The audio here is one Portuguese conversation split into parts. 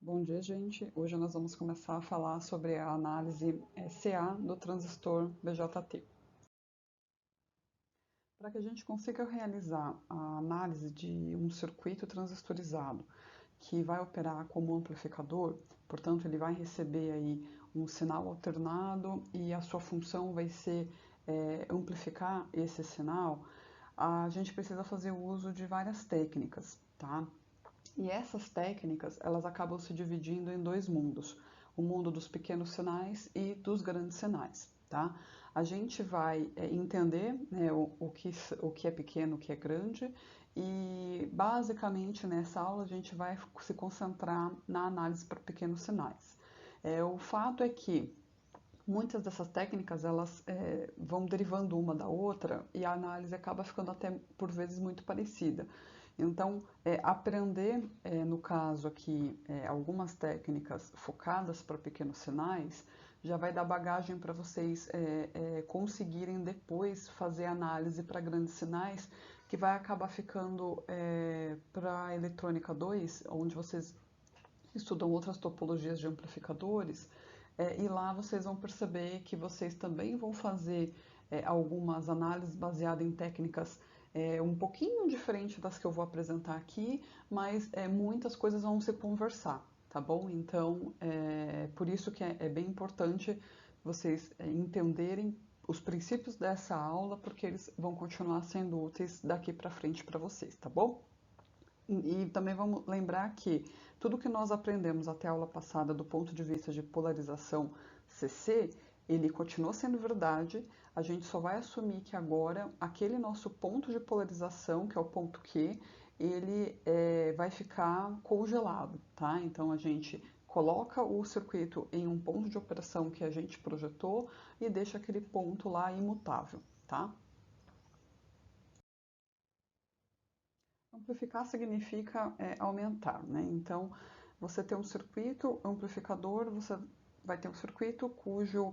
Bom dia, gente. Hoje nós vamos começar a falar sobre a análise CA do transistor BJT. Para que a gente consiga realizar a análise de um circuito transistorizado que vai operar como amplificador, portanto, ele vai receber aí um sinal alternado e a sua função vai ser amplificar esse sinal, a gente precisa fazer uso de várias técnicas, tá? E essas técnicas, elas acabam se dividindo em dois mundos, o mundo dos pequenos sinais e dos grandes sinais, tá? A gente vai entender, né, o que é pequeno, o que é grande, e basicamente nessa aula a gente vai se concentrar na análise para pequenos sinais. O fato é que muitas dessas técnicas elas vão derivando uma da outra e a análise acaba ficando até por vezes muito parecida. Então, aprender, no caso aqui, algumas técnicas focadas para pequenos sinais, já vai dar bagagem para vocês conseguirem depois fazer análise para grandes sinais, que vai acabar ficando para a eletrônica 2, onde vocês estudam outras topologias de amplificadores, e lá vocês vão perceber que vocês também vão fazer algumas análises baseadas em técnicas um pouquinho diferente das que eu vou apresentar aqui, mas muitas coisas vão se conversar, tá bom? Então, por isso que é bem importante vocês entenderem os princípios dessa aula, porque eles vão continuar sendo úteis daqui para frente para vocês, tá bom? E também vamos lembrar que tudo que nós aprendemos até a aula passada do ponto de vista de polarização CC, ele continua sendo verdade, a gente só vai assumir que agora aquele nosso ponto de polarização, que é o ponto Q, ele vai ficar congelado, tá? Então a gente coloca o circuito em um ponto de operação que a gente projetou e deixa aquele ponto lá imutável, tá? Amplificar significa aumentar, né? Então, você tem um circuito amplificador, você vai ter um circuito cujo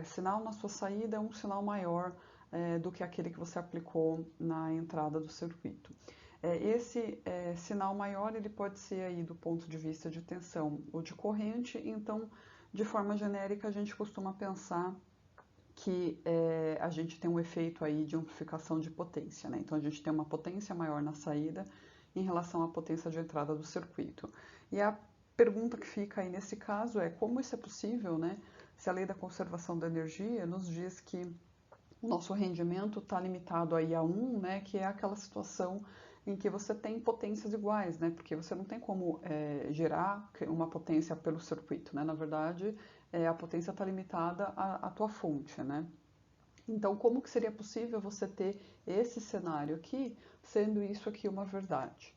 sinal na sua saída é um sinal maior do que aquele que você aplicou na entrada do circuito. Esse sinal maior ele pode ser aí do ponto de vista de tensão ou de corrente, então, de forma genérica, a gente costuma pensar que a gente tem um efeito aí de amplificação de potência, né? Então a gente tem uma potência maior na saída em relação à potência de entrada do circuito. E a pergunta que fica aí nesse caso é como isso é possível, né? Se a lei da conservação da energia nos diz que o nosso rendimento está limitado aí a 1, né? Que é aquela situação em que você tem potências iguais, né? Porque você não tem como gerar uma potência pelo circuito, né? Na verdade, a potência está limitada à tua fonte, né? Então, como que seria possível você ter esse cenário aqui, sendo isso aqui uma verdade?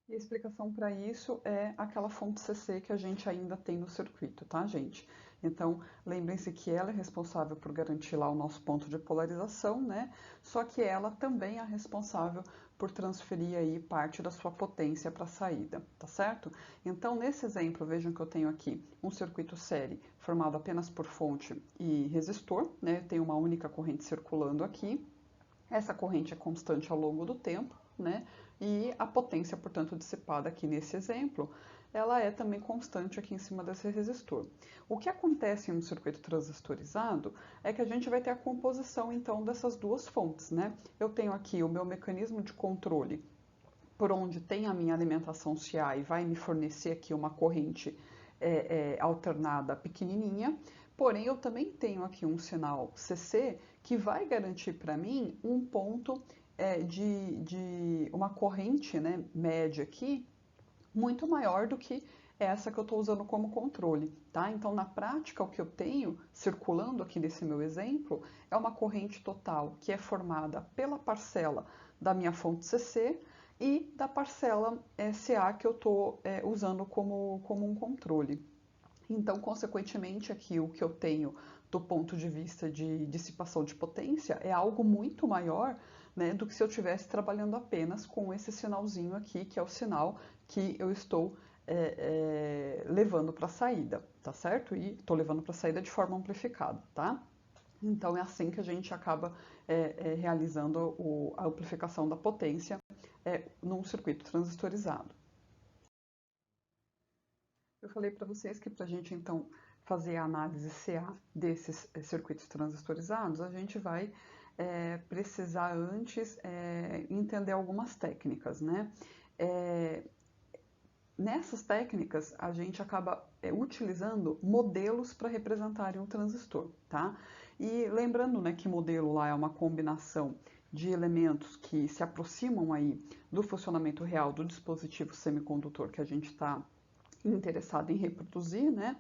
E a explicação para isso é aquela fonte CC que a gente ainda tem no circuito, tá, gente? Então, lembrem-se que ela é responsável por garantir lá o nosso ponto de polarização, né? Só que ela também é responsável por transferir aí parte da sua potência para a saída, tá certo? Então, nesse exemplo, vejam que eu tenho aqui um circuito série formado apenas por fonte e resistor, né? Tem uma única corrente circulando aqui. Essa corrente é constante ao longo do tempo, né? E a potência, portanto, dissipada aqui nesse exemplo, ela é também constante aqui em cima desse resistor. O que acontece em um circuito transistorizado é que a gente vai ter a composição, então, dessas duas fontes, né? Eu tenho aqui o meu mecanismo de controle, por onde tem a minha alimentação CA e vai me fornecer aqui uma corrente alternada pequenininha, porém eu também tenho aqui um sinal CC que vai garantir para mim um ponto de uma corrente, né, média aqui muito maior do que essa que eu estou usando como controle, tá? Então, na prática, o que eu tenho circulando aqui nesse meu exemplo é uma corrente total que é formada pela parcela da minha fonte CC e da parcela CA que eu estou usando como um controle. Então, consequentemente, aqui o que eu tenho do ponto de vista de dissipação de potência é algo muito maior, né, do que se eu estivesse trabalhando apenas com esse sinalzinho aqui, que é o sinal que eu estou levando para a saída, tá certo? E estou levando para a saída de forma amplificada, tá? Então é assim que a gente acaba realizando a amplificação da potência num circuito transistorizado. Eu falei para vocês que para a gente, então, fazer a análise CA desses circuitos transistorizados, a gente vai precisar antes entender algumas técnicas, né? É, Nessas técnicas, a gente acaba utilizando modelos para representarem um transistor, tá? E lembrando, né, que modelo lá é uma combinação de elementos que se aproximam aí do funcionamento real do dispositivo semicondutor que a gente está interessado em reproduzir, né?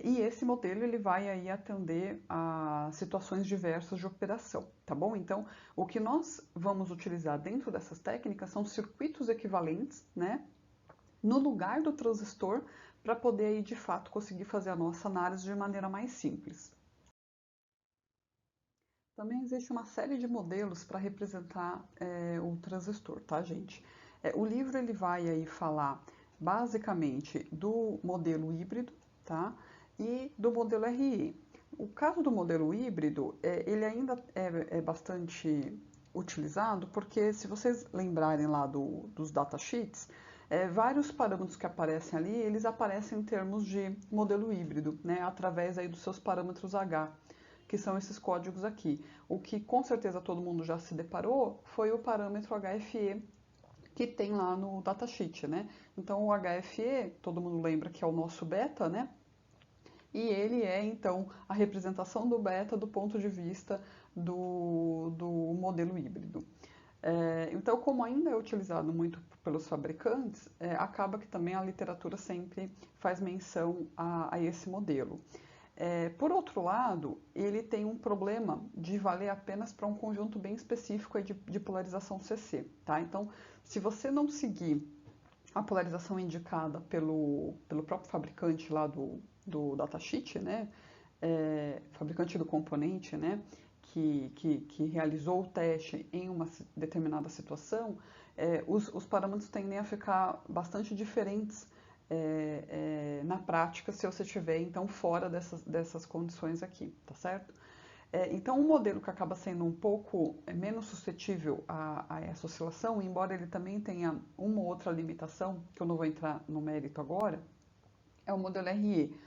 E esse modelo ele vai aí atender a situações diversas de operação, tá bom? Então, o que nós vamos utilizar dentro dessas técnicas são circuitos equivalentes, né? No lugar do transistor, para poder aí, de fato conseguir fazer a nossa análise de maneira mais simples. Também existe uma série de modelos para representar o transistor, tá, gente? O livro ele vai aí falar basicamente do modelo híbrido, tá? E do modelo RE. O caso do modelo híbrido, ele ainda é bastante utilizado, porque se vocês lembrarem lá dos datasheets, vários parâmetros que aparecem ali, eles aparecem em termos de modelo híbrido, né? Através aí dos seus parâmetros H, que são esses códigos aqui. O que com certeza todo mundo já se deparou foi o parâmetro HFE que tem lá no datasheet, né? Então o HFE, todo mundo lembra que é o nosso beta, né? E ele é então a representação do beta do ponto de vista do modelo híbrido. Então, como ainda é utilizado muito pelos fabricantes, acaba que também a literatura sempre faz menção a esse modelo. Por outro lado, ele tem um problema de valer apenas para um conjunto bem específico de polarização CC, tá? Então, se você não seguir a polarização indicada pelo próprio fabricante lá do datasheet, né? Fabricante do componente, né? Que realizou o teste em uma determinada situação, os parâmetros tendem a ficar bastante diferentes na prática se você estiver então fora dessas condições aqui, tá certo? Então, um modelo que acaba sendo um pouco menos suscetível a essa oscilação, embora ele também tenha uma ou outra limitação, que eu não vou entrar no mérito agora, é o modelo RE.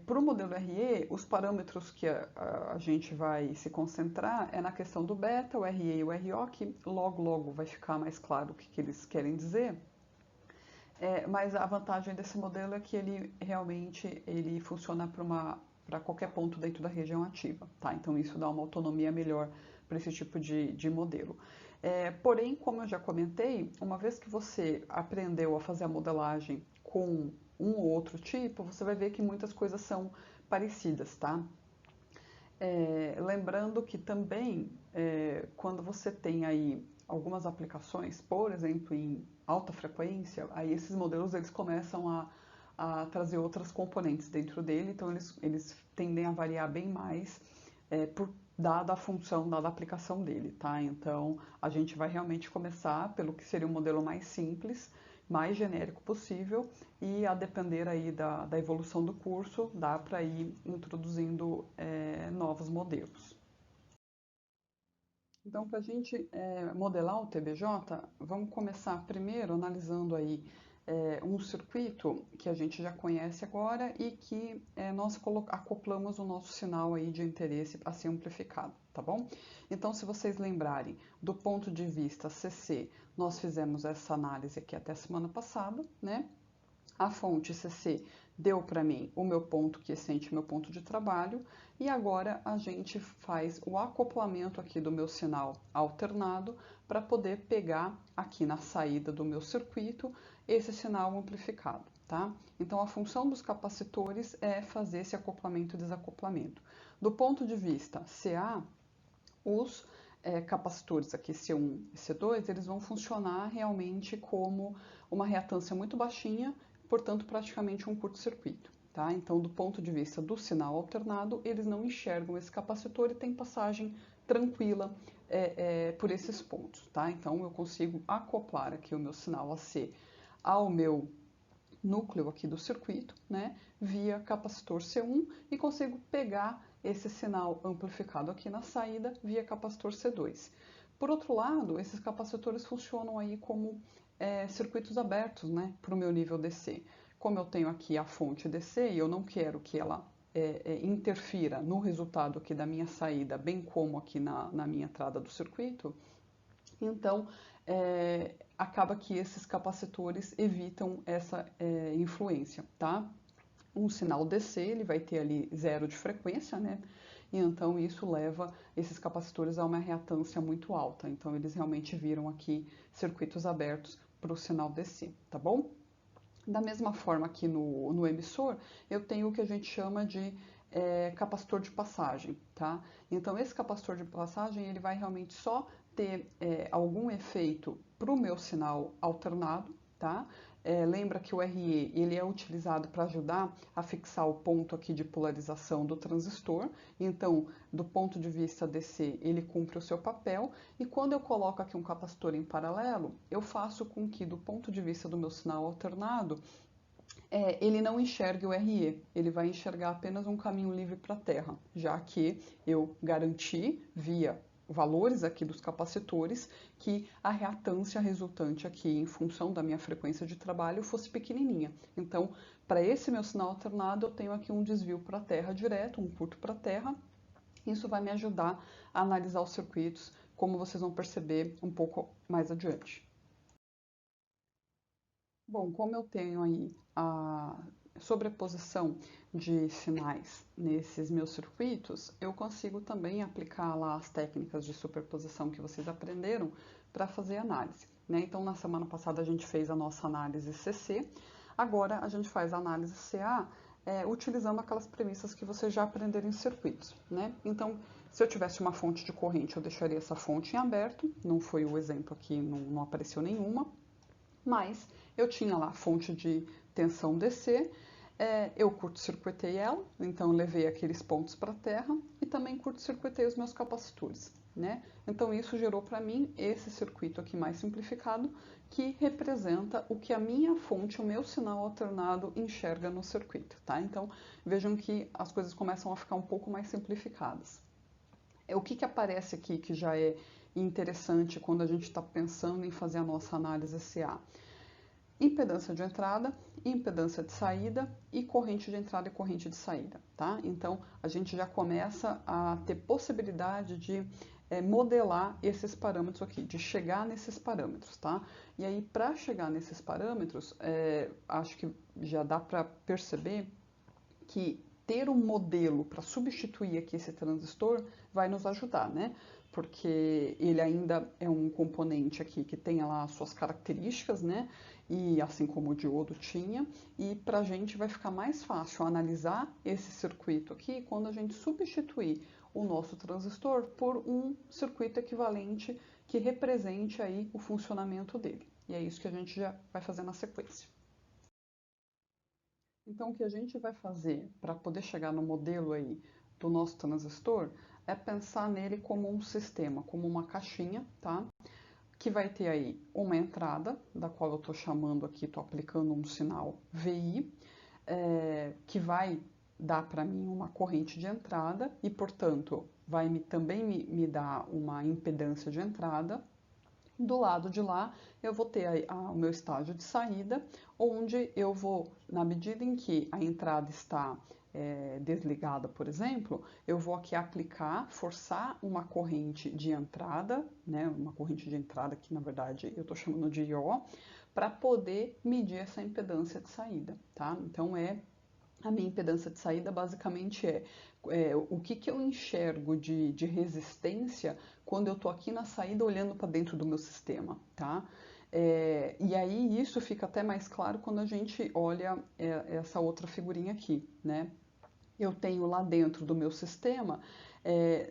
Para o modelo RE, os parâmetros que a gente vai se concentrar é na questão do beta, o RE e o RO, que logo vai ficar mais claro o que eles querem dizer. Mas a vantagem desse modelo é que ele realmente ele funciona para qualquer ponto dentro da região ativa, tá? Então isso dá uma autonomia melhor para esse tipo de modelo. Porém, como eu já comentei, uma vez que você aprendeu a fazer a modelagem com um ou outro tipo, você vai ver que muitas coisas são parecidas, tá? Lembrando que também, quando você tem aí algumas aplicações, por exemplo, em alta frequência, aí esses modelos eles começam a trazer outras componentes dentro dele, então eles tendem a variar bem mais dada a função, dada a aplicação dele, tá? Então, a gente vai realmente começar pelo que seria um modelo mais simples, mais genérico possível, e a depender aí da evolução do curso, dá para ir introduzindo novos modelos. Então, para a gente modelar o TBJ, vamos começar primeiro analisando aí um circuito que a gente já conhece agora e que nós acoplamos o nosso sinal aí de interesse para ser amplificado, tá bom? Então, se vocês lembrarem, do ponto de vista CC, nós fizemos essa análise aqui até a semana passada, né? A fonte CC deu para mim o meu ponto quiescente, meu ponto de trabalho, e agora a gente faz o acoplamento aqui do meu sinal alternado para poder pegar aqui na saída do meu circuito esse sinal amplificado, tá? Então a função dos capacitores é fazer esse acoplamento e desacoplamento. Do ponto de vista CA, os capacitores aqui C1 e C2, eles vão funcionar realmente como uma reatância muito baixinha, portanto praticamente um curto-circuito. Tá? Então, do ponto de vista do sinal alternado, eles não enxergam esse capacitor e tem passagem tranquila por esses pontos. Tá? Então, eu consigo acoplar aqui o meu sinal AC ao meu núcleo aqui do circuito, né, via capacitor C1 e consigo pegar esse sinal amplificado aqui na saída via capacitor C2. Por outro lado, esses capacitores funcionam aí como circuitos abertos, né, para o meu nível DC. como eu tenho aqui a fonte DC e eu não quero que ela interfira no resultado aqui da minha saída, bem como aqui na minha entrada do circuito, então acaba que esses capacitores evitam essa influência, tá? Um sinal DC, ele vai ter ali 0 de frequência, né? E então isso leva esses capacitores a uma reatância muito alta. Então eles realmente viram aqui circuitos abertos para o sinal DC, tá bom? Da mesma forma aqui no emissor, eu tenho o que a gente chama de capacitor de passagem, tá? Então esse capacitor de passagem, ele vai realmente só ter algum efeito para o meu sinal alternado, tá? Lembra que o RE ele é utilizado para ajudar a fixar o ponto aqui de polarização do transistor. Então, do ponto de vista DC, ele cumpre o seu papel. E quando eu coloco aqui um capacitor em paralelo, eu faço com que, do ponto de vista do meu sinal alternado, ele não enxergue o RE, ele vai enxergar apenas um caminho livre para a Terra, já que eu garanti, via valores aqui dos capacitores, que a reatância resultante aqui em função da minha frequência de trabalho fosse pequenininha. Então, para esse meu sinal alternado, eu tenho aqui um desvio para a Terra direto, um curto para a Terra. Isso vai me ajudar a analisar os circuitos, como vocês vão perceber um pouco mais adiante. Bom, como eu tenho aí a sobreposição de sinais nesses meus circuitos, eu consigo também aplicar lá as técnicas de superposição que vocês aprenderam para fazer análise, né? Então, na semana passada a gente fez a nossa análise CC, agora a gente faz a análise CA utilizando aquelas premissas que vocês já aprenderam em circuitos, né? Então, se eu tivesse uma fonte de corrente, eu deixaria essa fonte em aberto, não foi o exemplo aqui, não apareceu nenhuma, mas eu tinha lá a fonte de tensão DC, eu curto-circuitei ela, então levei aqueles pontos para a Terra e também curto-circuitei os meus capacitores, né? Então isso gerou para mim esse circuito aqui mais simplificado, que representa o que a minha fonte, o meu sinal alternado enxerga no circuito, tá? Então vejam que as coisas começam a ficar um pouco mais simplificadas. O que aparece aqui que já é interessante quando a gente está pensando em fazer a nossa análise CA? Impedância de entrada, impedância de saída e corrente de entrada e corrente de saída, tá? Então, a gente já começa a ter possibilidade de modelar esses parâmetros aqui, de chegar nesses parâmetros, tá? E aí, para chegar nesses parâmetros, acho que já dá para perceber que ter um modelo para substituir aqui esse transistor vai nos ajudar, né? Porque ele ainda é um componente aqui que tem lá as suas características, né? E assim como o diodo tinha, e para a gente vai ficar mais fácil analisar esse circuito aqui quando a gente substituir o nosso transistor por um circuito equivalente que represente aí o funcionamento dele. E é isso que a gente já vai fazer na sequência. Então, o que a gente vai fazer para poder chegar no modelo aí do nosso transistor é pensar nele como um sistema, como uma caixinha, tá? Que vai ter aí uma entrada, da qual eu estou chamando aqui, estou aplicando um sinal VI, que vai dar para mim uma corrente de entrada e, portanto, vai também me dar uma impedância de entrada. Do lado de lá, eu vou ter o meu estágio de saída, onde eu vou, na medida em que a entrada está desligada, por exemplo, eu vou aqui aplicar, forçar uma corrente de entrada, né, uma corrente de entrada que, na verdade, eu estou chamando de IO, para poder medir essa impedância de saída, tá? Então, a minha impedância de saída basicamente o que eu enxergo de resistência quando eu estou aqui na saída olhando para dentro do meu sistema, tá? E aí isso fica até mais claro quando a gente olha essa outra figurinha aqui, né? Eu tenho lá dentro do meu sistema,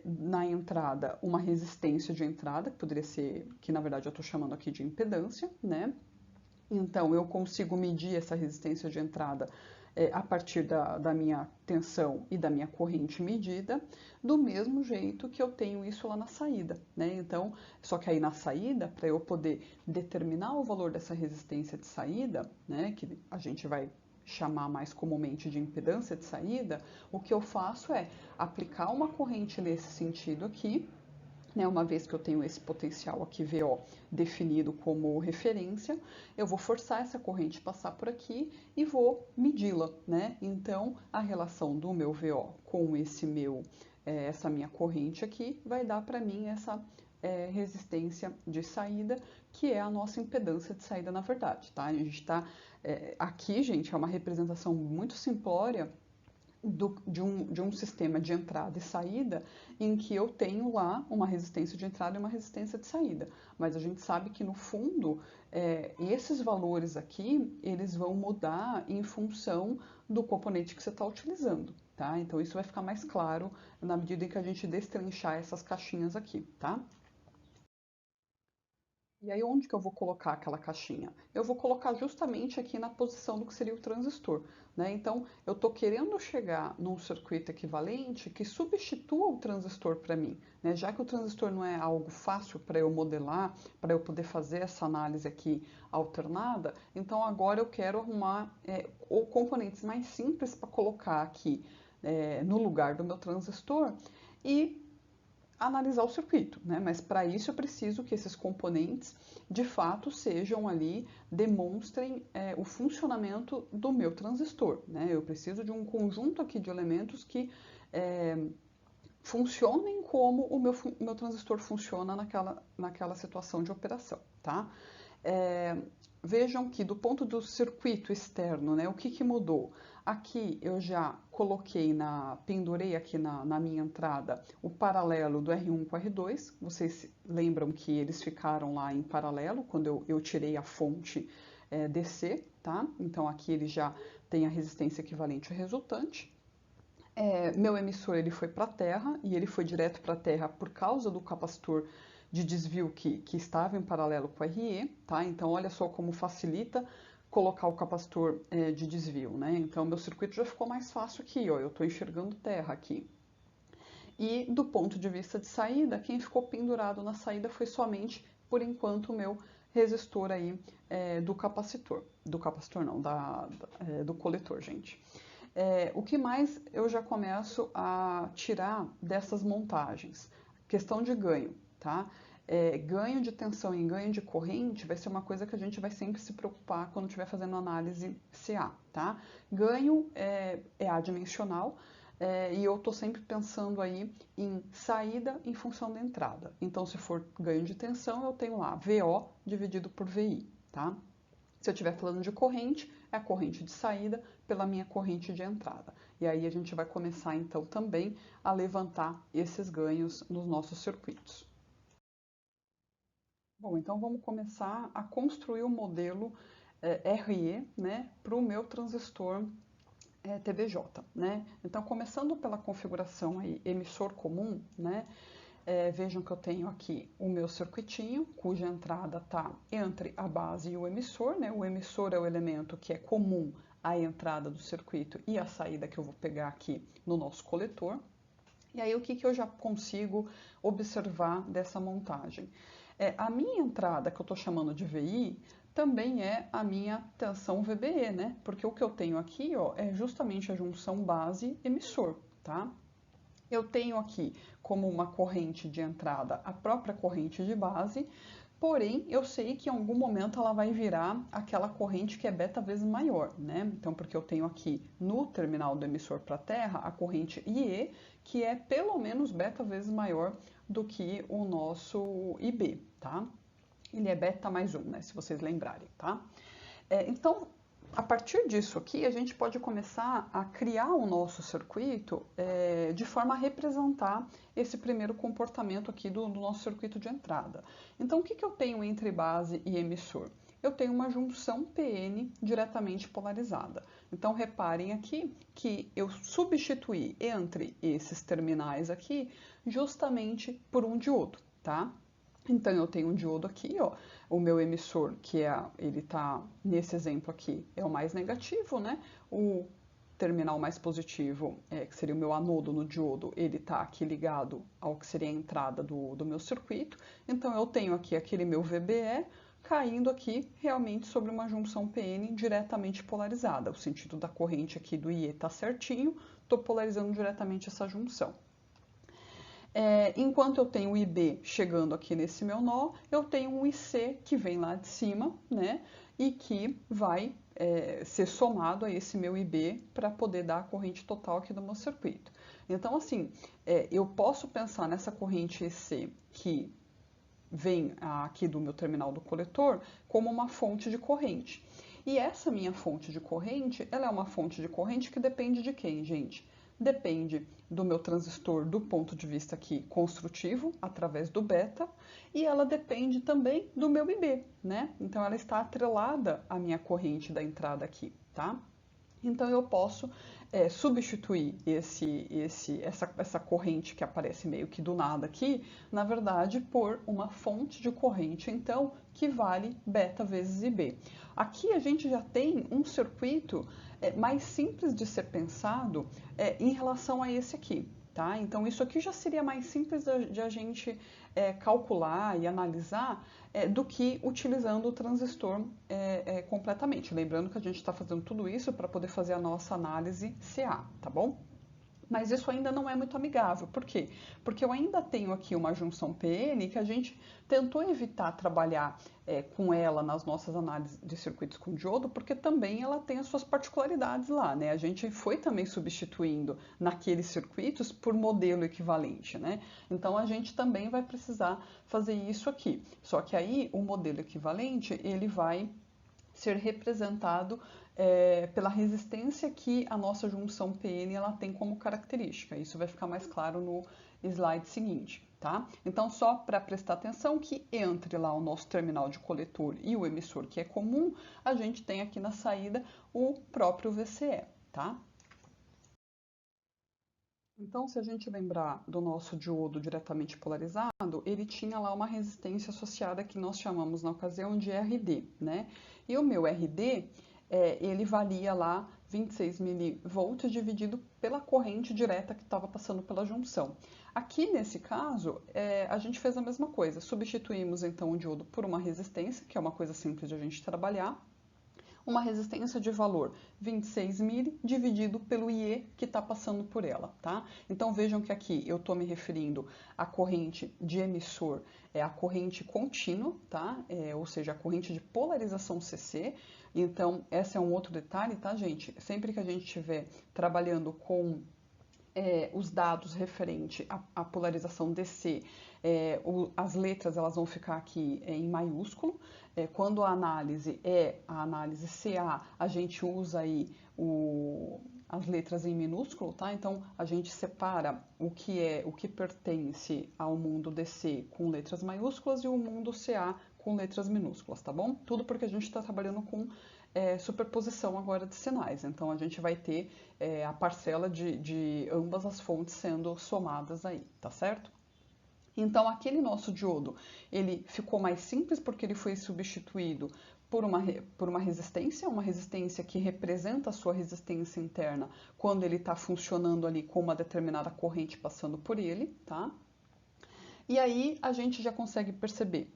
na entrada, uma resistência de entrada, que poderia ser, que na verdade eu estou chamando aqui de impedância, né? Então, eu consigo medir essa resistência de entrada a partir da minha tensão e da minha corrente medida, do mesmo jeito que eu tenho isso lá na saída, né? Então, só que aí na saída, para eu poder determinar o valor dessa resistência de saída, né, que a gente vai chamar mais comumente de impedância de saída, o que eu faço é aplicar uma corrente nesse sentido aqui, né? Uma vez que eu tenho esse potencial aqui VO definido como referência, eu vou forçar essa corrente passar por aqui e vou medi-la, né? Então, a relação do meu VO com essa minha corrente aqui vai dar para mim essa resistência de saída, que é a nossa impedância de saída, na verdade, tá? A gente tá aqui, gente, é uma representação muito simplória de um sistema de entrada e saída em que eu tenho lá uma resistência de entrada e uma resistência de saída. Mas a gente sabe que, no fundo, esses valores aqui, eles vão mudar em função do componente que você está utilizando, tá? Então, isso vai ficar mais claro na medida em que a gente destrinchar essas caixinhas aqui, tá? E aí, onde que eu vou colocar aquela caixinha? Eu vou colocar justamente aqui na posição do que seria o transistor, né? Então, eu estou querendo chegar num circuito equivalente que substitua o transistor para mim, né? Já que o transistor não é algo fácil para eu modelar, para eu poder fazer essa análise aqui alternada, então agora eu quero arrumar componentes mais simples para colocar aqui no lugar do meu transistor e analisar o circuito, né? Mas para isso eu preciso que esses componentes de fato sejam ali, demonstrem o funcionamento do meu transistor, né? Eu preciso de um conjunto aqui de elementos que funcionem como o meu transistor funciona naquela situação de operação, tá? Vejam que do ponto do circuito externo, né, o que mudou? Aqui eu já pendurei aqui na minha entrada o paralelo do R1 com o R2. Vocês lembram que eles ficaram lá em paralelo quando eu tirei a fonte DC, tá? Então aqui ele já tem a resistência equivalente à resultante. Meu emissor ele foi para a Terra e ele foi direto para a Terra por causa do capacitor de desvio que estava em paralelo com o RE, tá? Então, olha só como facilita colocar o capacitor de desvio, né? Então, meu circuito já ficou mais fácil aqui, ó, eu estou enxergando terra aqui. E do ponto de vista de saída, quem ficou pendurado na saída foi somente, por enquanto, o meu resistor aí do capacitor. Do capacitor não, do coletor, gente. O que mais eu já começo a tirar dessas montagens? Questão de ganho, tá? Ganho de tensão e ganho de corrente vai ser uma coisa que a gente vai sempre se preocupar quando estiver fazendo análise CA, tá? Ganho é adimensional e eu estou sempre pensando aí em saída em função da entrada. Então, se for ganho de tensão, eu tenho lá VO dividido por VI, tá? Se eu estiver falando de corrente, é a corrente de saída pela minha corrente de entrada. E aí a gente vai começar então também a levantar esses ganhos nos nossos circuitos. Bom, então vamos começar a construir o modelo RE, né, para o meu transistor TVJ, né? Então, começando pela configuração aí, emissor comum, né? Vejam que eu tenho aqui o meu circuitinho, cuja entrada está entre a base e o emissor, né? O emissor é o elemento que é comum à entrada do circuito e a saída que eu vou pegar aqui no nosso coletor. E aí, o que eu já consigo observar dessa montagem? A minha entrada, que eu estou chamando de VI, também é a minha tensão VBE, né? Porque o que eu tenho aqui, ó, é justamente a junção base-emissor, tá? Eu tenho aqui como uma corrente de entrada a própria corrente de base, porém eu sei que em algum momento ela vai virar aquela corrente que é beta vezes maior, né? Então, porque eu tenho aqui no terminal do emissor para a Terra a corrente IE, que é pelo menos beta vezes maior do que o nosso IB, tá? Ele é beta mais 1, né? Se vocês lembrarem, tá? Então, a partir disso aqui, a gente pode começar a criar o nosso circuito de forma a representar esse primeiro comportamento aqui do nosso circuito de entrada. Então, o que eu tenho entre base e emissor? Eu tenho uma junção PN diretamente polarizada. Então, reparem aqui que eu substituí entre esses terminais aqui justamente por um diodo, tá? Então, eu tenho um diodo aqui, ó, o meu emissor, ele está, nesse exemplo aqui, é o mais negativo, né? O terminal mais positivo, que seria o meu anodo no diodo, ele está aqui ligado ao que seria a entrada do meu circuito. Então, eu tenho aqui aquele meu VBE caindo aqui realmente sobre uma junção PN diretamente polarizada. O sentido da corrente aqui do IE está certinho, estou polarizando diretamente essa junção. Enquanto eu tenho o IB chegando aqui nesse meu nó, eu tenho um IC que vem lá de cima, né? E que vai ser somado a esse meu IB para poder dar a corrente total aqui do meu circuito. Então, assim, eu posso pensar nessa corrente EC que vem aqui do meu terminal do coletor como uma fonte de corrente. E essa minha fonte de corrente, ela é uma fonte de corrente que depende de quem, gente? Depende do meu transistor do ponto de vista aqui construtivo, através do beta, e ela depende também do meu IB, né? Então ela está atrelada à minha corrente da entrada aqui, tá? Então eu posso substituir essa corrente que aparece meio que do nada aqui, na verdade, por uma fonte de corrente, então, que vale beta vezes IB. Aqui a gente já tem um circuito mais simples de ser pensado em relação a esse aqui. Tá? Então, isso aqui já seria mais simples de a gente calcular e analisar do que utilizando o transistor completamente. Lembrando que a gente está fazendo tudo isso para poder fazer a nossa análise CA, tá bom? Mas isso ainda não é muito amigável. Por quê? Porque eu ainda tenho aqui uma junção PN que a gente tentou evitar trabalhar com ela nas nossas análises de circuitos com diodo, porque também ela tem as suas particularidades lá, né? A gente foi também substituindo naqueles circuitos por modelo equivalente, né? Então a gente também vai precisar fazer isso aqui. Só que aí o modelo equivalente, ele vai ser representado pela resistência que a nossa junção PN ela tem como característica. Isso vai ficar mais claro no slide seguinte, tá? Então, só para prestar atenção que entre lá o nosso terminal de coletor e o emissor, que é comum, a gente tem aqui na saída o próprio VCE, tá? Então, se a gente lembrar do nosso diodo diretamente polarizado, ele tinha lá uma resistência associada que nós chamamos na ocasião de RD, né? E o meu RD, ele valia lá 26 milivolts dividido pela corrente direta que estava passando pela junção. Aqui, nesse caso, a gente fez a mesma coisa. Substituímos, então, o diodo por uma resistência, que é uma coisa simples de a gente trabalhar, uma resistência de valor 26 mil dividido pelo IE que está passando por ela, tá? Então vejam que aqui eu estou me referindo à corrente de emissor, é a corrente contínua, tá? Ou seja, a corrente de polarização CC. Então, esse é um outro detalhe, tá, gente? Sempre que a gente estiver trabalhando com os dados referente à polarização DC, as letras elas vão ficar aqui em maiúsculo. Quando a análise é a análise CA, a gente usa aí as letras em minúsculo, tá? Então a gente separa o que pertence ao mundo DC com letras maiúsculas e o mundo CA com letras minúsculas, tá bom? Tudo porque a gente está trabalhando com superposição agora de sinais. Então a gente vai ter a parcela de ambas as fontes sendo somadas aí, tá certo? Então aquele nosso diodo, ele ficou mais simples porque ele foi substituído por uma resistência que representa a sua resistência interna quando ele está funcionando ali com uma determinada corrente passando por ele, tá? E aí a gente já consegue perceber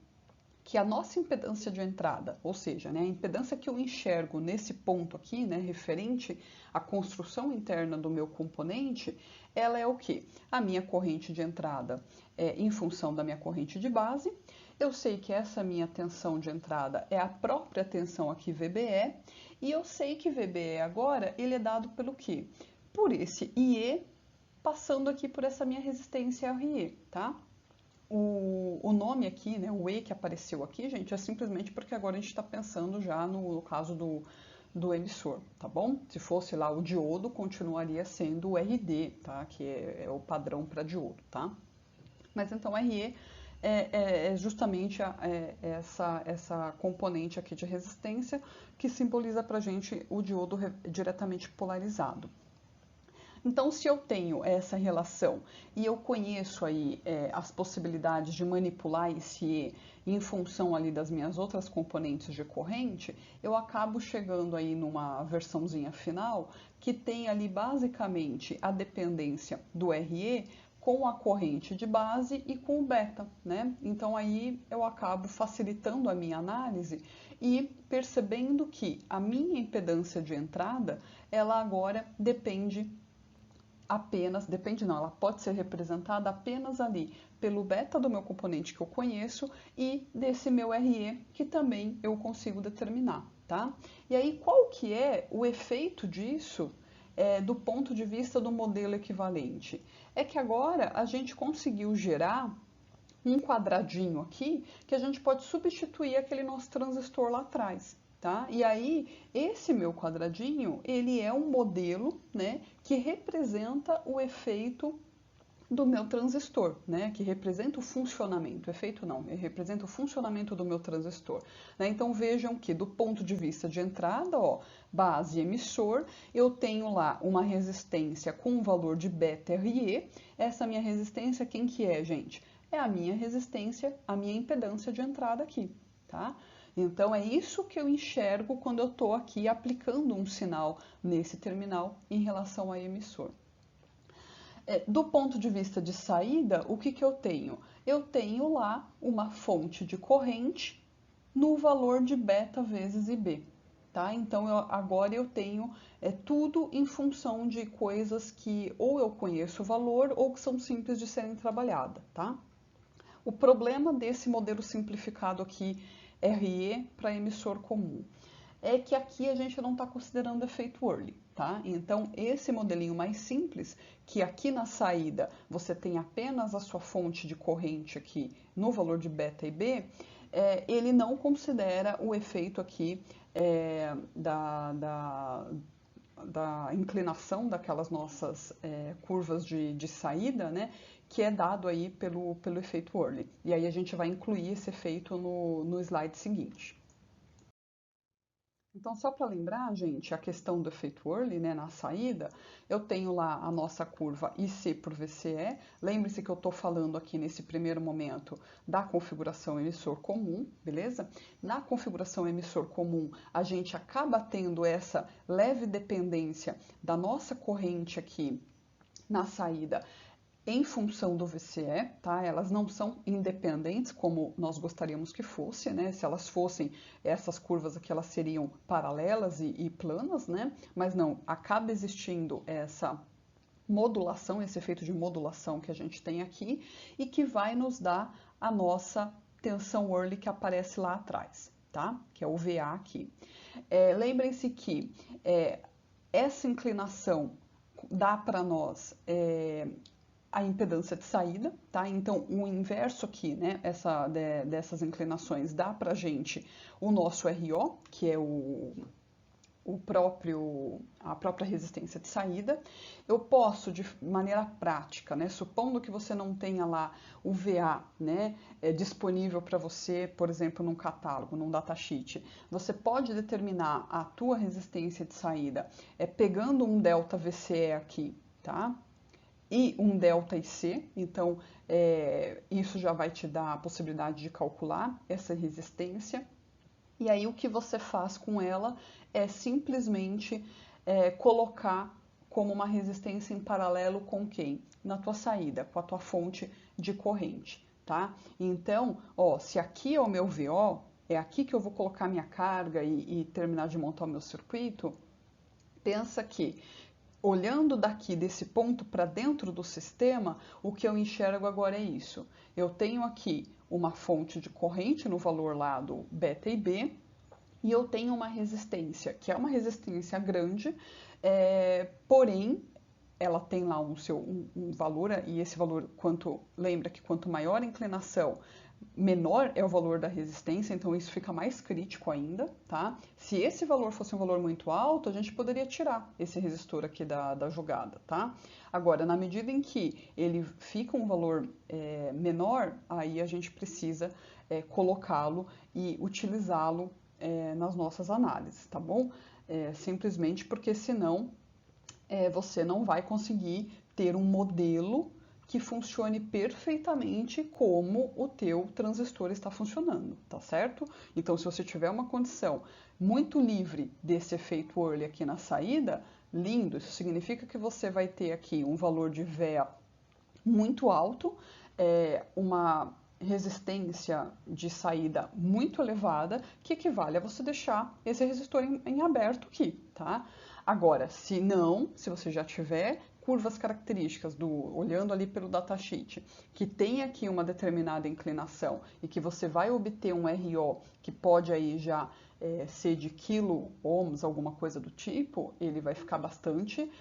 que a nossa impedância de entrada, ou seja, né, a impedância que eu enxergo nesse ponto aqui, né, referente à construção interna do meu componente, ela é o quê? A minha corrente de entrada em função da minha corrente de base. Eu sei que essa minha tensão de entrada é a própria tensão aqui VBE, e eu sei que VBE agora, ele é dado pelo quê? Por esse IE passando aqui por essa minha resistência RE, tá? O nome aqui, né, o E que apareceu aqui, gente, é simplesmente porque agora a gente está pensando já no caso do emissor, tá bom? Se fosse lá o diodo, continuaria sendo o RD, tá? Que é o padrão para diodo, tá? Mas então RE é justamente essa componente aqui de resistência que simboliza para a gente o diodo diretamente polarizado. Então, se eu tenho essa relação e eu conheço aí as possibilidades de manipular esse E em função ali das minhas outras componentes de corrente, eu acabo chegando aí numa versãozinha final que tem ali basicamente a dependência do RE com a corrente de base e com o beta, né? Então aí eu acabo facilitando a minha análise e percebendo que a minha impedância de entrada, ela agora depende apenas, depende não, ela pode ser representada apenas ali pelo beta do meu componente que eu conheço e desse meu RE que também eu consigo determinar, tá? E aí, qual que é o efeito disso do ponto de vista do modelo equivalente? É que agora a gente conseguiu gerar um quadradinho aqui que a gente pode substituir aquele nosso transistor lá atrás. Tá? E aí, esse meu quadradinho, ele é um modelo, né, que representa o efeito do meu transistor, né, que representa o funcionamento, efeito não, representa o funcionamento do meu transistor. Né? Então vejam que do ponto de vista de entrada, ó, base emissor, eu tenho lá uma resistência com um valor de beta RE. Essa minha resistência, quem que é, gente? É a minha resistência, a minha impedância de entrada aqui, tá? Então, é isso que eu enxergo quando eu estou aqui aplicando um sinal nesse terminal em relação ao emissor. Do ponto de vista de saída, o que eu tenho? Eu tenho lá uma fonte de corrente no valor de beta vezes IB. Tá? Então, agora eu tenho tudo em função de coisas que ou eu conheço o valor ou que são simples de serem trabalhadas. Tá? O problema desse modelo simplificado aqui, RE para emissor comum, é que aqui a gente não está considerando efeito Early, tá? Então, esse modelinho mais simples, que aqui na saída você tem apenas a sua fonte de corrente aqui no valor de beta e B, ele não considera o efeito aqui da inclinação daquelas nossas curvas de saída, né, que é dado aí pelo efeito Early. E aí a gente vai incluir esse efeito no slide seguinte. Então, só para lembrar, gente, a questão do efeito Early, né, na saída, eu tenho lá a nossa curva IC por VCE. Lembre-se que eu estou falando aqui nesse primeiro momento da configuração emissor comum, beleza? Na configuração emissor comum, a gente acaba tendo essa leve dependência da nossa corrente aqui na saída em função do VCE, tá? Elas não são independentes como nós gostaríamos que fosse, né? Se elas fossem essas curvas aqui, elas seriam paralelas e planas, né? Mas não, acaba existindo essa modulação, esse efeito de modulação que a gente tem aqui e que vai nos dar a nossa tensão Early que aparece lá atrás, tá? Que é o VA aqui. Lembrem-se que essa inclinação dá para nós a impedância de saída, tá? Então, o inverso aqui, né, dessas inclinações, dá pra gente o nosso RO, que é a própria resistência de saída. Eu posso, de maneira prática, né, supondo que você não tenha lá o VA, né, disponível para você, por exemplo, num catálogo, num datasheet, você pode determinar a tua resistência de saída pegando um delta VCE aqui, tá? E um delta IC, então isso já vai te dar a possibilidade de calcular essa resistência. E aí o que você faz com ela é simplesmente colocar como uma resistência em paralelo com quem? Na tua saída, com a tua fonte de corrente, tá? Então, ó, se aqui é o meu VO, é aqui que eu vou colocar minha carga e terminar de montar o meu circuito, pensa que olhando daqui desse ponto para dentro do sistema, o que eu enxergo agora é isso. Eu tenho aqui uma fonte de corrente no valor lá do beta e B, e eu tenho uma resistência, que é uma resistência grande, porém, ela tem lá um valor, e esse valor, lembra que quanto maior a inclinação, menor é o valor da resistência, então isso fica mais crítico ainda, tá? Se esse valor fosse um valor muito alto, a gente poderia tirar esse resistor aqui da jogada, tá? Agora, na medida em que ele fica um valor menor, aí a gente precisa colocá-lo e utilizá-lo nas nossas análises, tá bom? Simplesmente porque senão você não vai conseguir ter um modelo que funcione perfeitamente como o teu transistor está funcionando, tá certo? Então, se você tiver uma condição muito livre desse efeito Early aqui na saída, lindo, isso significa que você vai ter aqui um valor de VA muito alto, uma resistência de saída muito elevada, que equivale a você deixar esse resistor em aberto aqui, tá? Agora, se você já tiver curvas características, olhando ali pelo datasheet, que tem aqui uma determinada inclinação e que você vai obter um RO que pode aí já ser de quilo-ohms, alguma coisa do tipo, ele vai ficar bastante,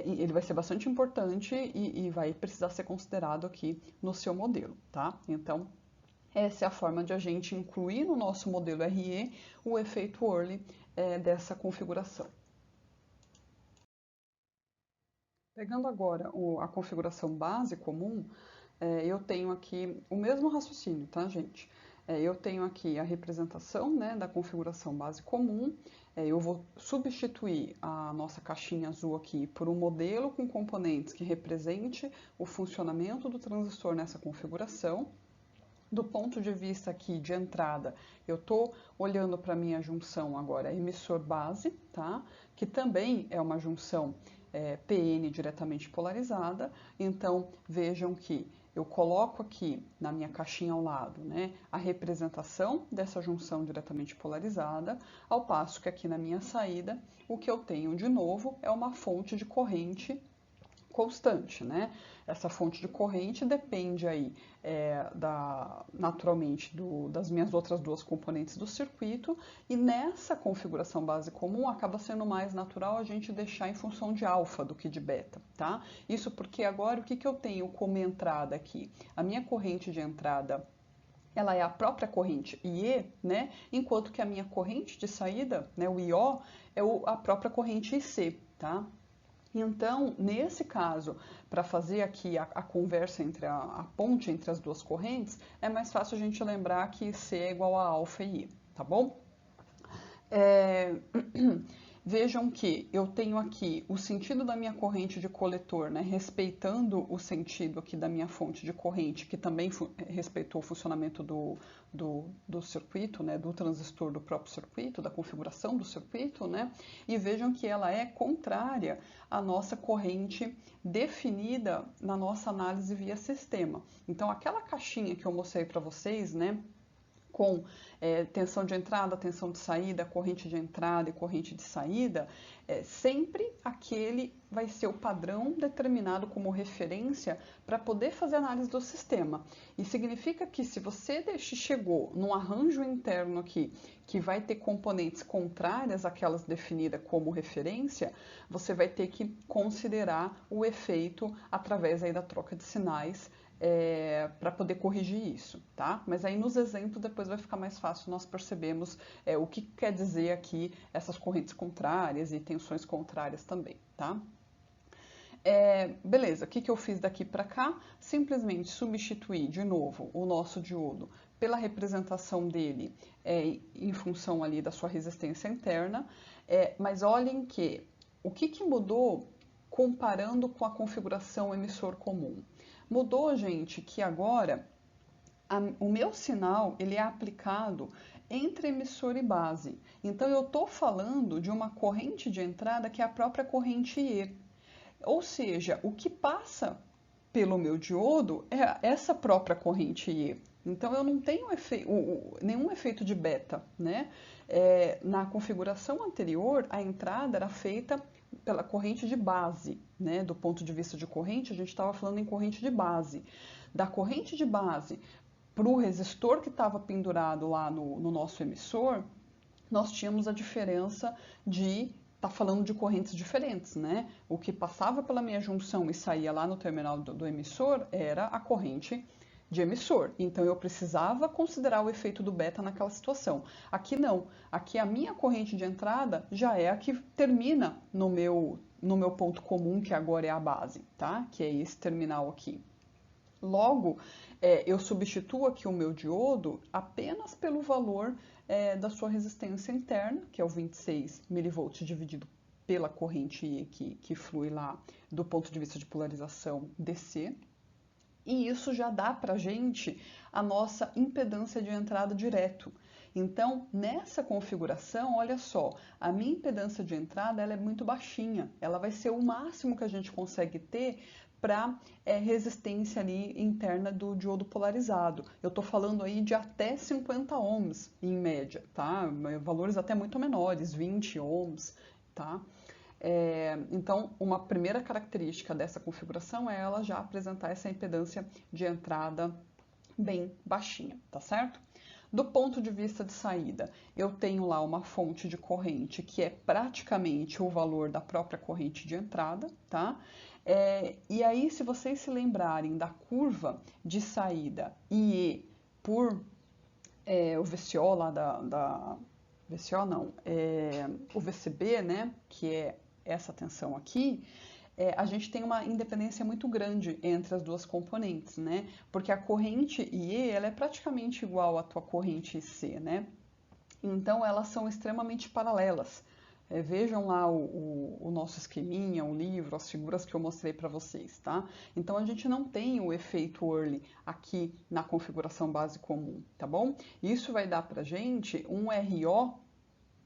ele vai ser bastante importante e vai precisar ser considerado aqui no seu modelo, tá? Então, essa é a forma de a gente incluir no nosso modelo RE o efeito Early dessa configuração. Pegando agora a configuração base comum, eu tenho aqui o mesmo raciocínio, tá, gente? Eu tenho aqui a representação, né, da configuração base comum. Eu vou substituir a nossa caixinha azul aqui por um modelo com componentes que represente o funcionamento do transistor nessa configuração. Do ponto de vista aqui de entrada, eu estou olhando para a minha junção agora emissor base, tá? Que também é uma junção PN diretamente polarizada. Então, vejam que eu coloco aqui na minha caixinha ao lado, né, a representação dessa junção diretamente polarizada, ao passo que aqui na minha saída, o que eu tenho de novo é uma fonte de corrente constante, né? Essa fonte de corrente depende aí naturalmente das minhas outras duas componentes do circuito, e nessa configuração base comum acaba sendo mais natural a gente deixar em função de alfa do que de beta, tá? Isso porque agora o que eu tenho como entrada aqui? A minha corrente de entrada, ela é a própria corrente IE, né? Enquanto que a minha corrente de saída, né, o IO, é a própria corrente IC, tá? Então, nesse caso, para fazer aqui a conversa entre a ponte entre as duas correntes, é mais fácil a gente lembrar que C é igual a alfa e I, tá bom? Vejam que eu tenho aqui o sentido da minha corrente de coletor, né, respeitando o sentido aqui da minha fonte de corrente, que também respeitou o funcionamento do circuito, né, do transistor do próprio circuito, da configuração do circuito, né, e vejam que ela é contrária à nossa corrente definida na nossa análise via sistema. Então, aquela caixinha que eu mostrei para vocês, né, com tensão de entrada, tensão de saída, corrente de entrada e corrente de saída, sempre aquele vai ser o padrão determinado como referência para poder fazer análise do sistema. E significa que se você chegou num arranjo interno aqui que vai ter componentes contrárias àquelas definidas como referência, você vai ter que considerar o efeito através aí da troca de sinais para poder corrigir isso, tá? Mas aí nos exemplos depois vai ficar mais fácil nós percebemos o que quer dizer aqui essas correntes contrárias e tensões contrárias também, tá? Beleza, o que eu fiz daqui para cá? Simplesmente substituir de novo o nosso diodo pela representação dele em função ali da sua resistência interna, mas olhem que o que mudou comparando com a configuração emissor comum? Mudou, gente, que agora o meu sinal ele é aplicado entre emissor e base. Então, eu estou falando de uma corrente de entrada que é a própria corrente E. Ou seja, o que passa pelo meu diodo é essa própria corrente E. Então, eu não tenho nenhum efeito de beta, né? Na configuração anterior, a entrada era feita pela corrente de base, né? Do ponto de vista de corrente, a gente estava falando em corrente de base. Da corrente de base para o resistor que estava pendurado lá no nosso emissor, nós tínhamos a diferença de estar falando de correntes diferentes, né? O que passava pela minha junção e saía lá no terminal do emissor era a corrente de emissor. Então, eu precisava considerar o efeito do beta naquela situação. Aqui não. Aqui a minha corrente de entrada já é a que termina no meu ponto comum, que agora é a base, tá? Que é esse terminal aqui. Logo, eu substituo aqui o meu diodo apenas pelo valor da sua resistência interna, que é o 26 mV dividido pela corrente I que flui lá do ponto de vista de polarização DC. E isso já dá para a gente a nossa impedância de entrada direto. Então, nessa configuração, olha só, a minha impedância de entrada ela é muito baixinha. Ela vai ser o máximo que a gente consegue ter para resistência ali interna do diodo polarizado. Eu estou falando aí de até 50 ohms em média, tá? Valores até muito menores, 20 ohms, tá? Então, uma primeira característica dessa configuração é ela já apresentar essa impedância de entrada bem baixinha, tá certo? Do ponto de vista de saída, eu tenho lá uma fonte de corrente que é praticamente o valor da própria corrente de entrada, tá? E aí, se vocês se lembrarem da curva de saída IE por o VCO lá VCO não, o VCB, né, que é essa tensão aqui, a gente tem uma independência muito grande entre as duas componentes, né? Porque a corrente IE, ela é praticamente igual à tua corrente IC, né? Então, elas são extremamente paralelas. Vejam lá o nosso esqueminha, o livro, as figuras que eu mostrei para vocês, tá? Então, a gente não tem o efeito Early aqui na configuração base comum, tá bom? Isso vai dar pra gente um RO.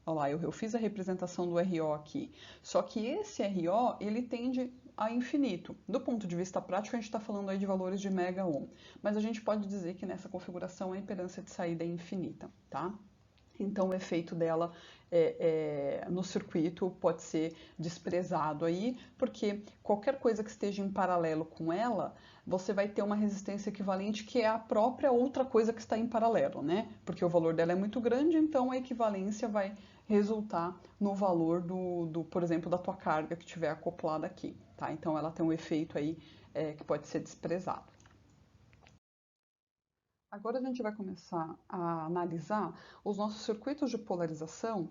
Olha lá, eu fiz a representação do RO aqui. Só que esse RO, ele tende a infinito. Do ponto de vista prático, a gente está falando aí de valores de mega ohm. Mas a gente pode dizer que nessa configuração a impedância de saída é infinita, tá? Então, o efeito dela no circuito pode ser desprezado aí, porque qualquer coisa que esteja em paralelo com ela, você vai ter uma resistência equivalente que é a própria outra coisa que está em paralelo, né? Porque o valor dela é muito grande, então a equivalência vai resultar no valor por exemplo, da tua carga que estiver acoplada aqui, tá? Então, ela tem um efeito aí que pode ser desprezado. Agora a gente vai começar a analisar os nossos circuitos de polarização,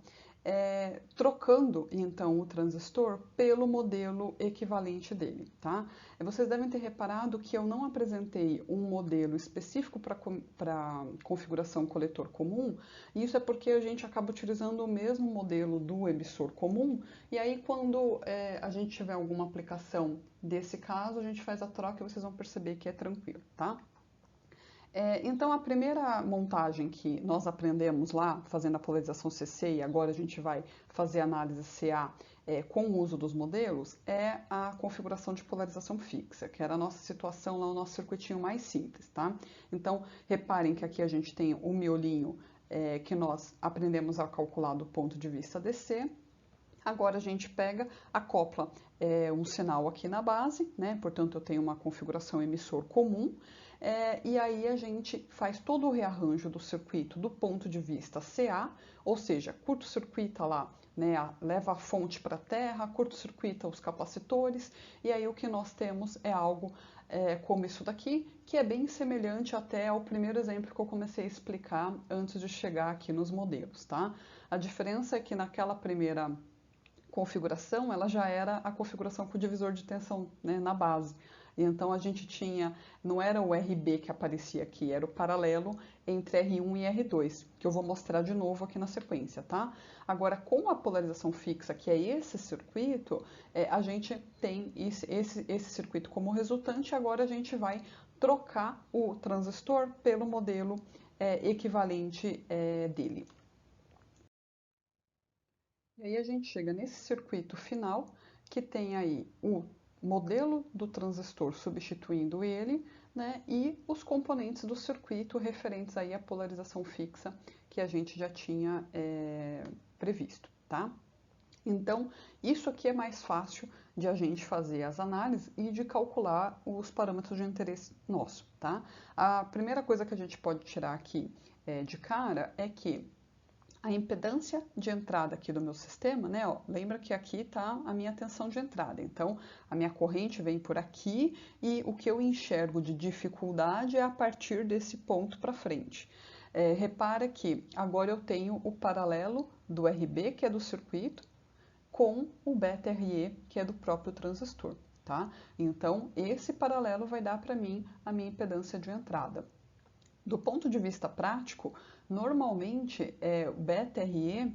trocando então o transistor pelo modelo equivalente dele, tá? Vocês devem ter reparado que eu não apresentei um modelo específico para configuração coletor comum, e isso é porque a gente acaba utilizando o mesmo modelo do emissor comum, e aí quando a gente tiver alguma aplicação desse caso, a gente faz a troca e vocês vão perceber que é tranquilo, tá? Então, a primeira montagem que nós aprendemos lá, fazendo a polarização CC, e agora a gente vai fazer a análise CA com o uso dos modelos, é a configuração de polarização fixa, que era a nossa situação lá, o nosso circuitinho mais simples, tá? Então, reparem que aqui a gente tem o miolinho que nós aprendemos a calcular do ponto de vista DC. Agora a gente pega, acopla um sinal aqui na base, né? Portanto, eu tenho uma configuração emissor comum, e aí a gente faz todo o rearranjo do circuito do ponto de vista CA, ou seja, curto-circuita lá, né? Leva a fonte para a terra, curto-circuita os capacitores, e aí o que nós temos é algo como isso daqui, que é bem semelhante até ao primeiro exemplo que eu comecei a explicar antes de chegar aqui nos modelos, tá? A diferença é que naquela primeira configuração, ela já era a configuração com o divisor de tensão, né, na base. E então a gente tinha, não era o RB que aparecia aqui, era o paralelo entre R1 e R2, que eu vou mostrar de novo aqui na sequência, tá? Agora, com a polarização fixa, que é esse circuito, a gente tem esse circuito como resultante, agora a gente vai trocar o transistor pelo modelo equivalente dele. E aí a gente chega nesse circuito final, que tem aí o modelo do transistor substituindo ele, né, e os componentes do circuito referentes aí à polarização fixa que a gente já tinha previsto, tá? Então, isso aqui é mais fácil de a gente fazer as análises e de calcular os parâmetros de interesse nosso, tá? A primeira coisa que a gente pode tirar aqui de cara é que a impedância de entrada aqui do meu sistema, né? Ó, lembra que aqui está a minha tensão de entrada. Então, a minha corrente vem por aqui e o que eu enxergo de dificuldade é a partir desse ponto para frente. Repara que agora eu tenho o paralelo do RB, que é do circuito, com o beta RE, que é do próprio transistor, tá? Então, esse paralelo vai dar para mim a minha impedância de entrada. Do ponto de vista prático, normalmente o beta RE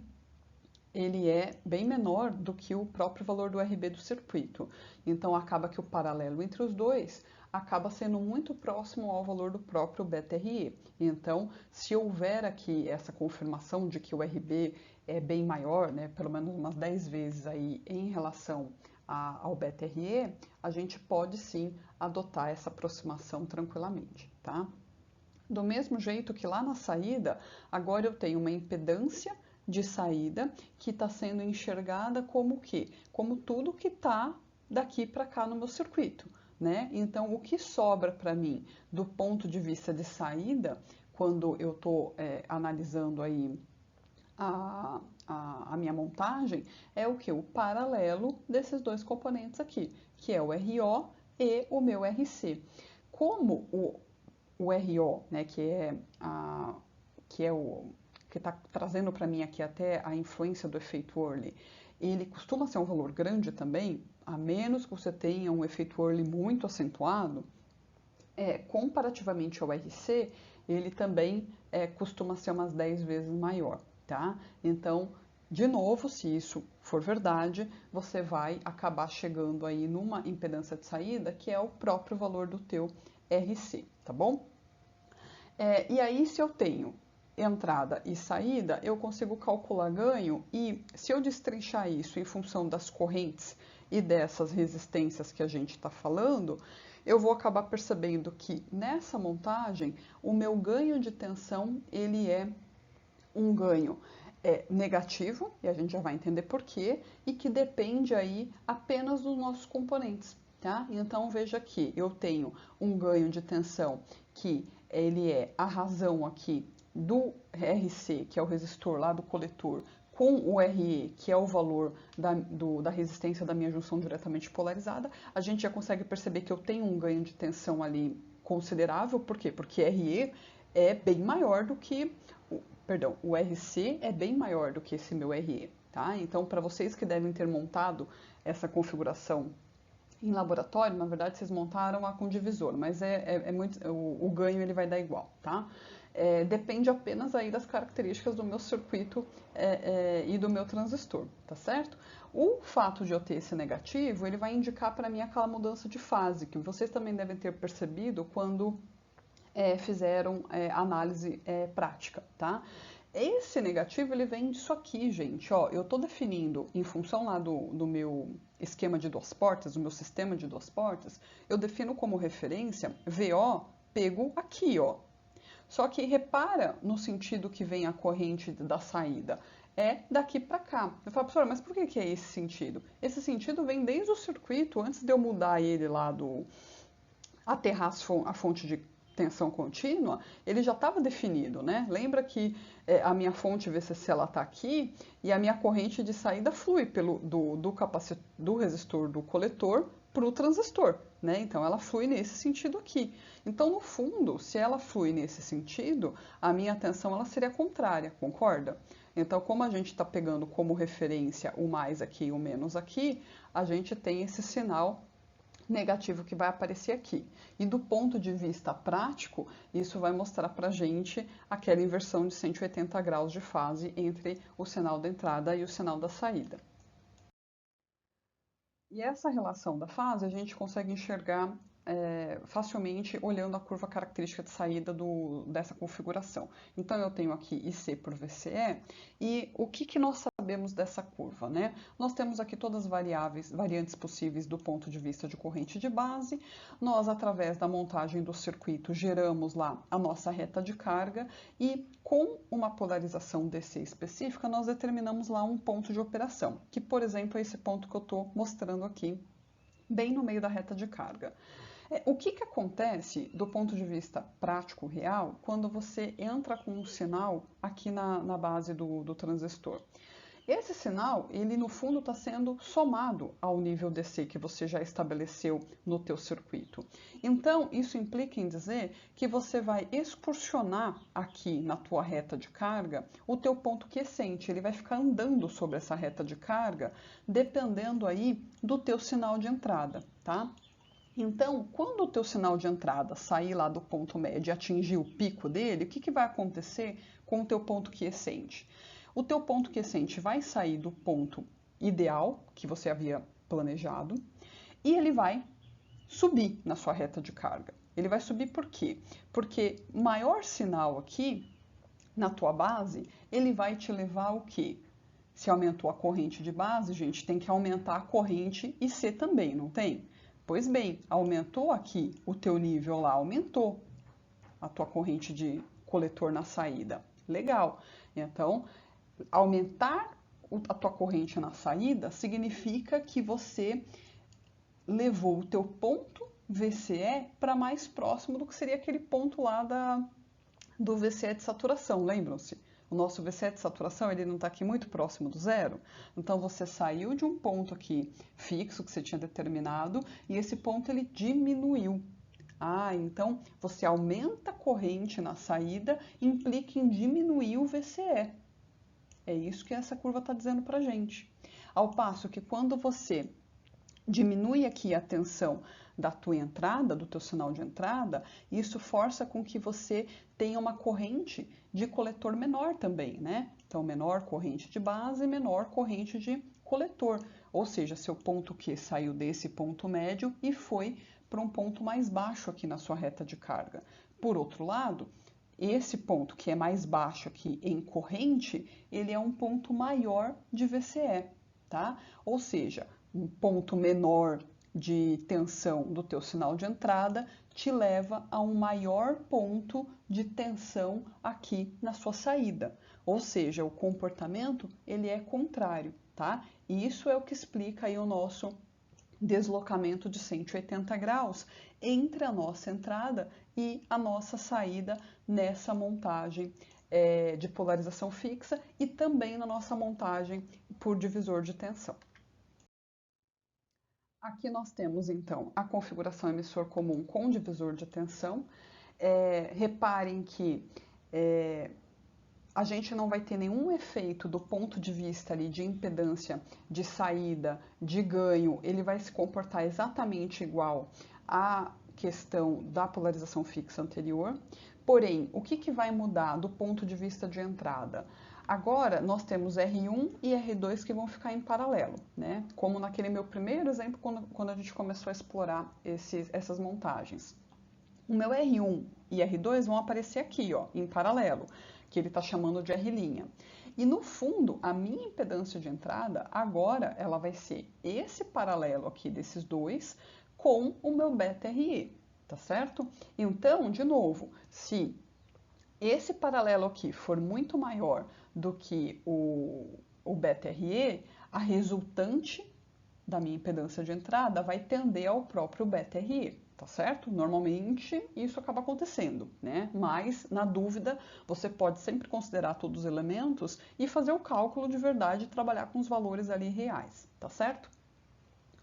ele é bem menor do que o próprio valor do RB do circuito. Então, acaba que o paralelo entre os dois acaba sendo muito próximo ao valor do próprio beta RE. Então, se houver aqui essa confirmação de que o RB é bem maior, né, pelo menos umas 10 vezes aí em relação ao beta RE, a gente pode sim adotar essa aproximação tranquilamente, tá? Do mesmo jeito que lá na saída, agora eu tenho uma impedância de saída que está sendo enxergada como o quê? Como tudo que está daqui para cá no meu circuito, né? Então, o que sobra para mim do ponto de vista de saída, quando eu estou analisando aí a minha montagem, é o que? O paralelo desses dois componentes aqui, que é o RO e o meu RC. Como o RO, né, que é o que está trazendo para mim aqui até a influência do efeito Early, ele costuma ser um valor grande também, a menos que você tenha um efeito Early muito acentuado, comparativamente ao RC, ele também costuma ser umas 10 vezes maior, tá? Então, de novo, se isso for verdade, você vai acabar chegando aí numa impedância de saída que é o próprio valor do teu RC, tá bom? E aí, se eu tenho entrada e saída, eu consigo calcular ganho e se eu destrinchar isso em função das correntes e dessas resistências que a gente está falando, eu vou acabar percebendo que nessa montagem o meu ganho de tensão ele é um ganho negativo, e a gente já vai entender por quê, e que depende aí apenas dos nossos componentes, tá? Então veja que eu tenho um ganho de tensão que ele é a razão aqui do RC, que é o resistor lá do coletor, com o RE, que é o valor da resistência da minha junção diretamente polarizada, a gente já consegue perceber que eu tenho um ganho de tensão ali considerável. Por quê? Porque RE é bem maior do que perdão, o RC é bem maior do que esse meu RE, tá? Então, para vocês que devem ter montado essa configuração em laboratório, na verdade, vocês montaram a com divisor, mas muito, o ganho ele vai dar igual, tá? Depende apenas aí das características do meu circuito e do meu transistor, tá certo? O fato de eu ter esse negativo, ele vai indicar para mim aquela mudança de fase, que vocês também devem ter percebido quando fizeram análise prática, tá? Esse negativo, ele vem disso aqui, gente, ó, eu tô definindo, em função lá do meu esquema de duas portas, do meu sistema de duas portas, eu defino como referência VO pego aqui, ó. Só que repara no sentido que vem a corrente da saída, é daqui para cá. Eu falo, professora, mas por que é esse sentido? Esse sentido vem desde o circuito, antes de eu mudar ele lá aterrar a fonte de tensão contínua, ele já estava definido, né? Lembra que a minha fonte VCC ela está aqui e a minha corrente de saída flui do resistor do coletor para o transistor, né? Então ela flui nesse sentido aqui. Então, no fundo, se ela flui nesse sentido, a minha tensão ela seria contrária, concorda? Então, como a gente está pegando como referência o mais aqui e o menos aqui, a gente tem esse sinal negativo que vai aparecer aqui. E do ponto de vista prático, isso vai mostrar para a gente aquela inversão de 180 graus de fase entre o sinal da entrada e o sinal da saída. E essa relação da fase a gente consegue enxergar facilmente olhando a curva característica de saída dessa configuração. Então eu tenho aqui IC por VCE e o que nós sabemos dessa curva, né? Nós temos aqui todas as variantes possíveis do ponto de vista de corrente de base. Nós, através da montagem do circuito, geramos lá a nossa reta de carga e com uma polarização DC específica, nós determinamos lá um ponto de operação, que, por exemplo, é esse ponto que eu estou mostrando aqui, bem no meio da reta de carga. O que acontece do ponto de vista prático, real, quando você entra com um sinal aqui na base do transistor? Esse sinal, ele no fundo está sendo somado ao nível DC que você já estabeleceu no teu circuito. Então, isso implica em dizer que você vai excursionar aqui na tua reta de carga o teu ponto quiescente. Ele vai ficar andando sobre essa reta de carga, dependendo aí do teu sinal de entrada, tá? Então, quando o teu sinal de entrada sair lá do ponto médio e atingir o pico dele, o que vai acontecer com o teu ponto quiescente? O teu ponto quiescente vai sair do ponto ideal que você havia planejado e ele vai subir na sua reta de carga. Ele vai subir por quê? Porque maior sinal aqui na tua base, ele vai te levar ao quê? Se aumentou a corrente de base, gente, tem que aumentar a corrente IC também, não tem? Pois bem, aumentou aqui o teu nível lá, aumentou a tua corrente de coletor na saída. Legal. Então, aumentar a tua corrente na saída significa que você levou o teu ponto VCE para mais próximo do que seria aquele ponto lá do VCE de saturação, lembram-se? O nosso VCE de saturação, ele não está aqui muito próximo do zero. Então, você saiu de um ponto aqui fixo que você tinha determinado e esse ponto ele diminuiu. Então você aumenta a corrente na saída, implica em diminuir o VCE. É isso que essa curva está dizendo para a gente. Ao passo que quando você diminui aqui a tensão da tua entrada, do teu sinal de entrada, isso força com que você tenha uma corrente de coletor menor também, né? Então, menor corrente de base, menor corrente de coletor. Ou seja, seu ponto Q saiu desse ponto médio e foi para um ponto mais baixo aqui na sua reta de carga. Por outro lado, esse ponto que é mais baixo aqui em corrente, ele é um ponto maior de VCE, tá? Ou seja, um ponto menor de tensão do teu sinal de entrada te leva a um maior ponto de tensão aqui na sua saída. Ou seja, o comportamento ele é contrário, tá? E isso é o que explica aí o nosso deslocamento de 180 graus entre a nossa entrada e a nossa saída nessa montagem de polarização fixa e também na nossa montagem por divisor de tensão. Aqui nós temos, então, a configuração emissor comum com divisor de tensão. Reparem que a gente não vai ter nenhum efeito do ponto de vista ali de impedância, de saída, de ganho. Ele vai se comportar exatamente igual à questão da polarização fixa anterior. Porém, o que vai mudar do ponto de vista de entrada? Agora, nós temos R1 e R2 que vão ficar em paralelo, né? Como naquele meu primeiro exemplo, quando a gente começou a explorar essas montagens. O meu R1 e R2 vão aparecer aqui, ó, em paralelo, que ele está chamando de R'. E no fundo, a minha impedância de entrada, agora, ela vai ser esse paralelo aqui desses dois com o meu beta-RE, tá certo? Então, de novo, se esse paralelo aqui for muito maior do que o beta-RE, a resultante da minha impedância de entrada vai tender ao próprio beta-RE, tá certo? Normalmente isso acaba acontecendo, né? Mas, na dúvida, você pode sempre considerar todos os elementos e fazer o cálculo de verdade e trabalhar com os valores ali reais, tá certo?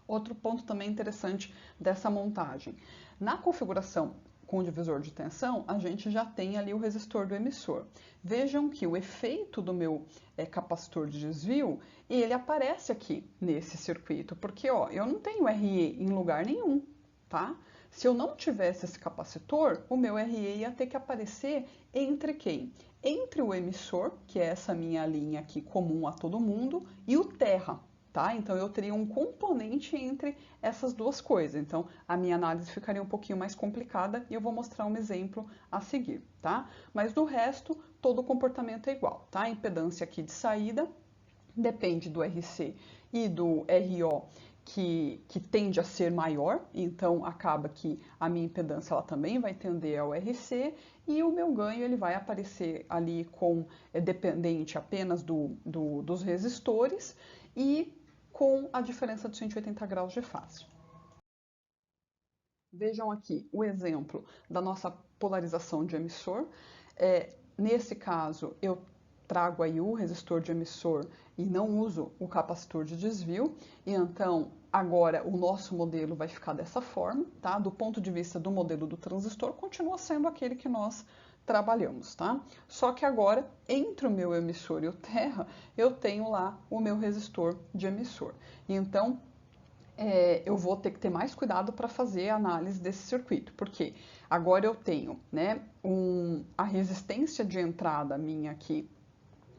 Outro ponto também interessante dessa montagem. Na configuração com divisor de tensão, a gente já tem ali o resistor do emissor. Vejam que o efeito do meu capacitor de desvio, ele aparece aqui nesse circuito, porque ó, eu não tenho RE em lugar nenhum, tá? Se eu não tivesse esse capacitor, o meu RE ia ter que aparecer entre quem? Entre o emissor, que é essa minha linha aqui comum a todo mundo, e o terra. Tá? Então, eu teria um componente entre essas duas coisas. Então, a minha análise ficaria um pouquinho mais complicada e eu vou mostrar um exemplo a seguir, tá? Mas do resto, todo o comportamento é igual, tá? A impedância aqui de saída depende do RC e do RO, que tende a ser maior, então acaba que a minha impedância ela também vai tender ao RC e o meu ganho ele vai aparecer ali dependente apenas dos resistores e com a diferença de 180 graus de fase. Vejam aqui o exemplo da nossa polarização de emissor. Nesse caso, eu trago aí o resistor de emissor e não uso o capacitor de desvio. E então, agora o nosso modelo vai ficar dessa forma, tá? Do ponto de vista do modelo do transistor, continua sendo aquele que nós trabalhamos, tá? Só que agora, entre o meu emissor e o terra, eu tenho lá o meu resistor de emissor. E então, eu vou ter que ter mais cuidado para fazer a análise desse circuito, porque agora eu tenho, né, a resistência de entrada minha aqui,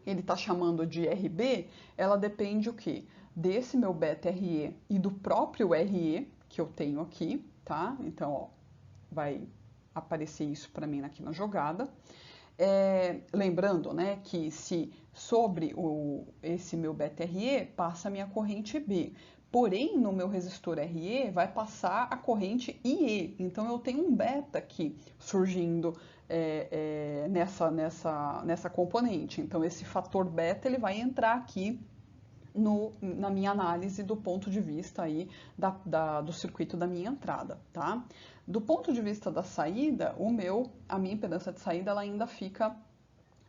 ele está chamando de RB, ela depende o quê? Desse meu beta-RE e do próprio RE que eu tenho aqui, tá? Então, ó, vai aparecer isso para mim aqui na jogada. Lembrando, né, que se sobre esse meu beta RE passa a minha corrente B. Porém, no meu resistor RE vai passar a corrente IE. Então, eu tenho um beta aqui surgindo nessa componente. Então, esse fator beta ele vai entrar aqui na minha análise do ponto de vista aí do circuito da minha entrada, tá? Do ponto de vista da saída, a minha impedância de saída ela ainda fica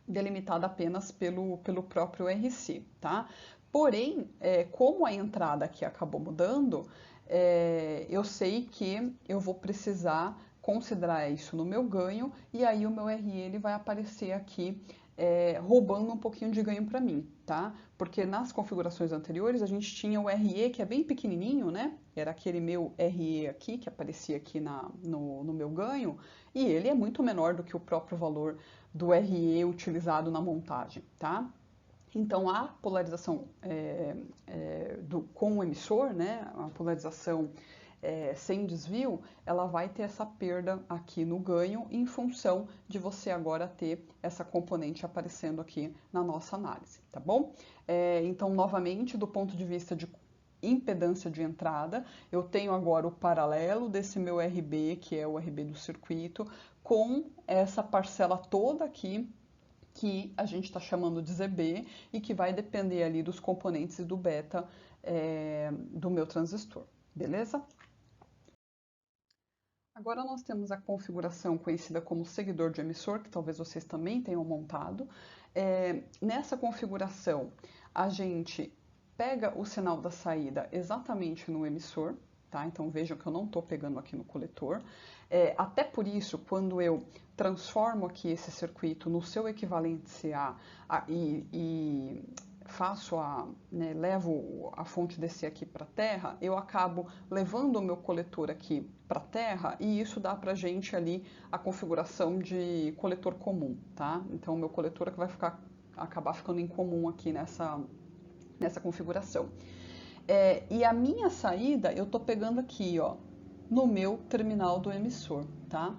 delimitada apenas pelo próprio RC, tá? Porém, como a entrada aqui acabou mudando, eu sei que eu vou precisar considerar isso no meu ganho e aí o meu RE ele vai aparecer aqui roubando um pouquinho de ganho para mim, tá? Porque nas configurações anteriores a gente tinha o RE que é bem pequenininho, né? Era aquele meu RE aqui que aparecia aqui no meu ganho e ele é muito menor do que o próprio valor do RE utilizado na montagem, tá? Então, a polarização com o emissor, né, a polarização sem desvio, ela vai ter essa perda aqui no ganho em função de você agora ter essa componente aparecendo aqui na nossa análise, tá bom? Então, novamente, do ponto de vista de impedância de entrada, eu tenho agora o paralelo desse meu RB, que é o RB do circuito, com essa parcela toda aqui que a gente está chamando de ZB e que vai depender ali dos componentes e do beta do meu transistor, beleza? Agora nós temos a configuração conhecida como seguidor de emissor, que talvez vocês também tenham montado. Nessa configuração, a gente pega o sinal da saída exatamente no emissor, tá? Então vejam que eu não estou pegando aqui no coletor. Até por isso, quando eu transformo aqui esse circuito no seu equivalente CA e faço levo a fonte DC aqui para a terra, eu acabo levando o meu coletor aqui para a terra e isso dá para a gente ali a configuração de coletor comum, tá? Então o meu coletor é que vai acabar ficando em comum aqui nessa configuração. E a minha saída eu estou pegando aqui, ó, no meu terminal do emissor, tá?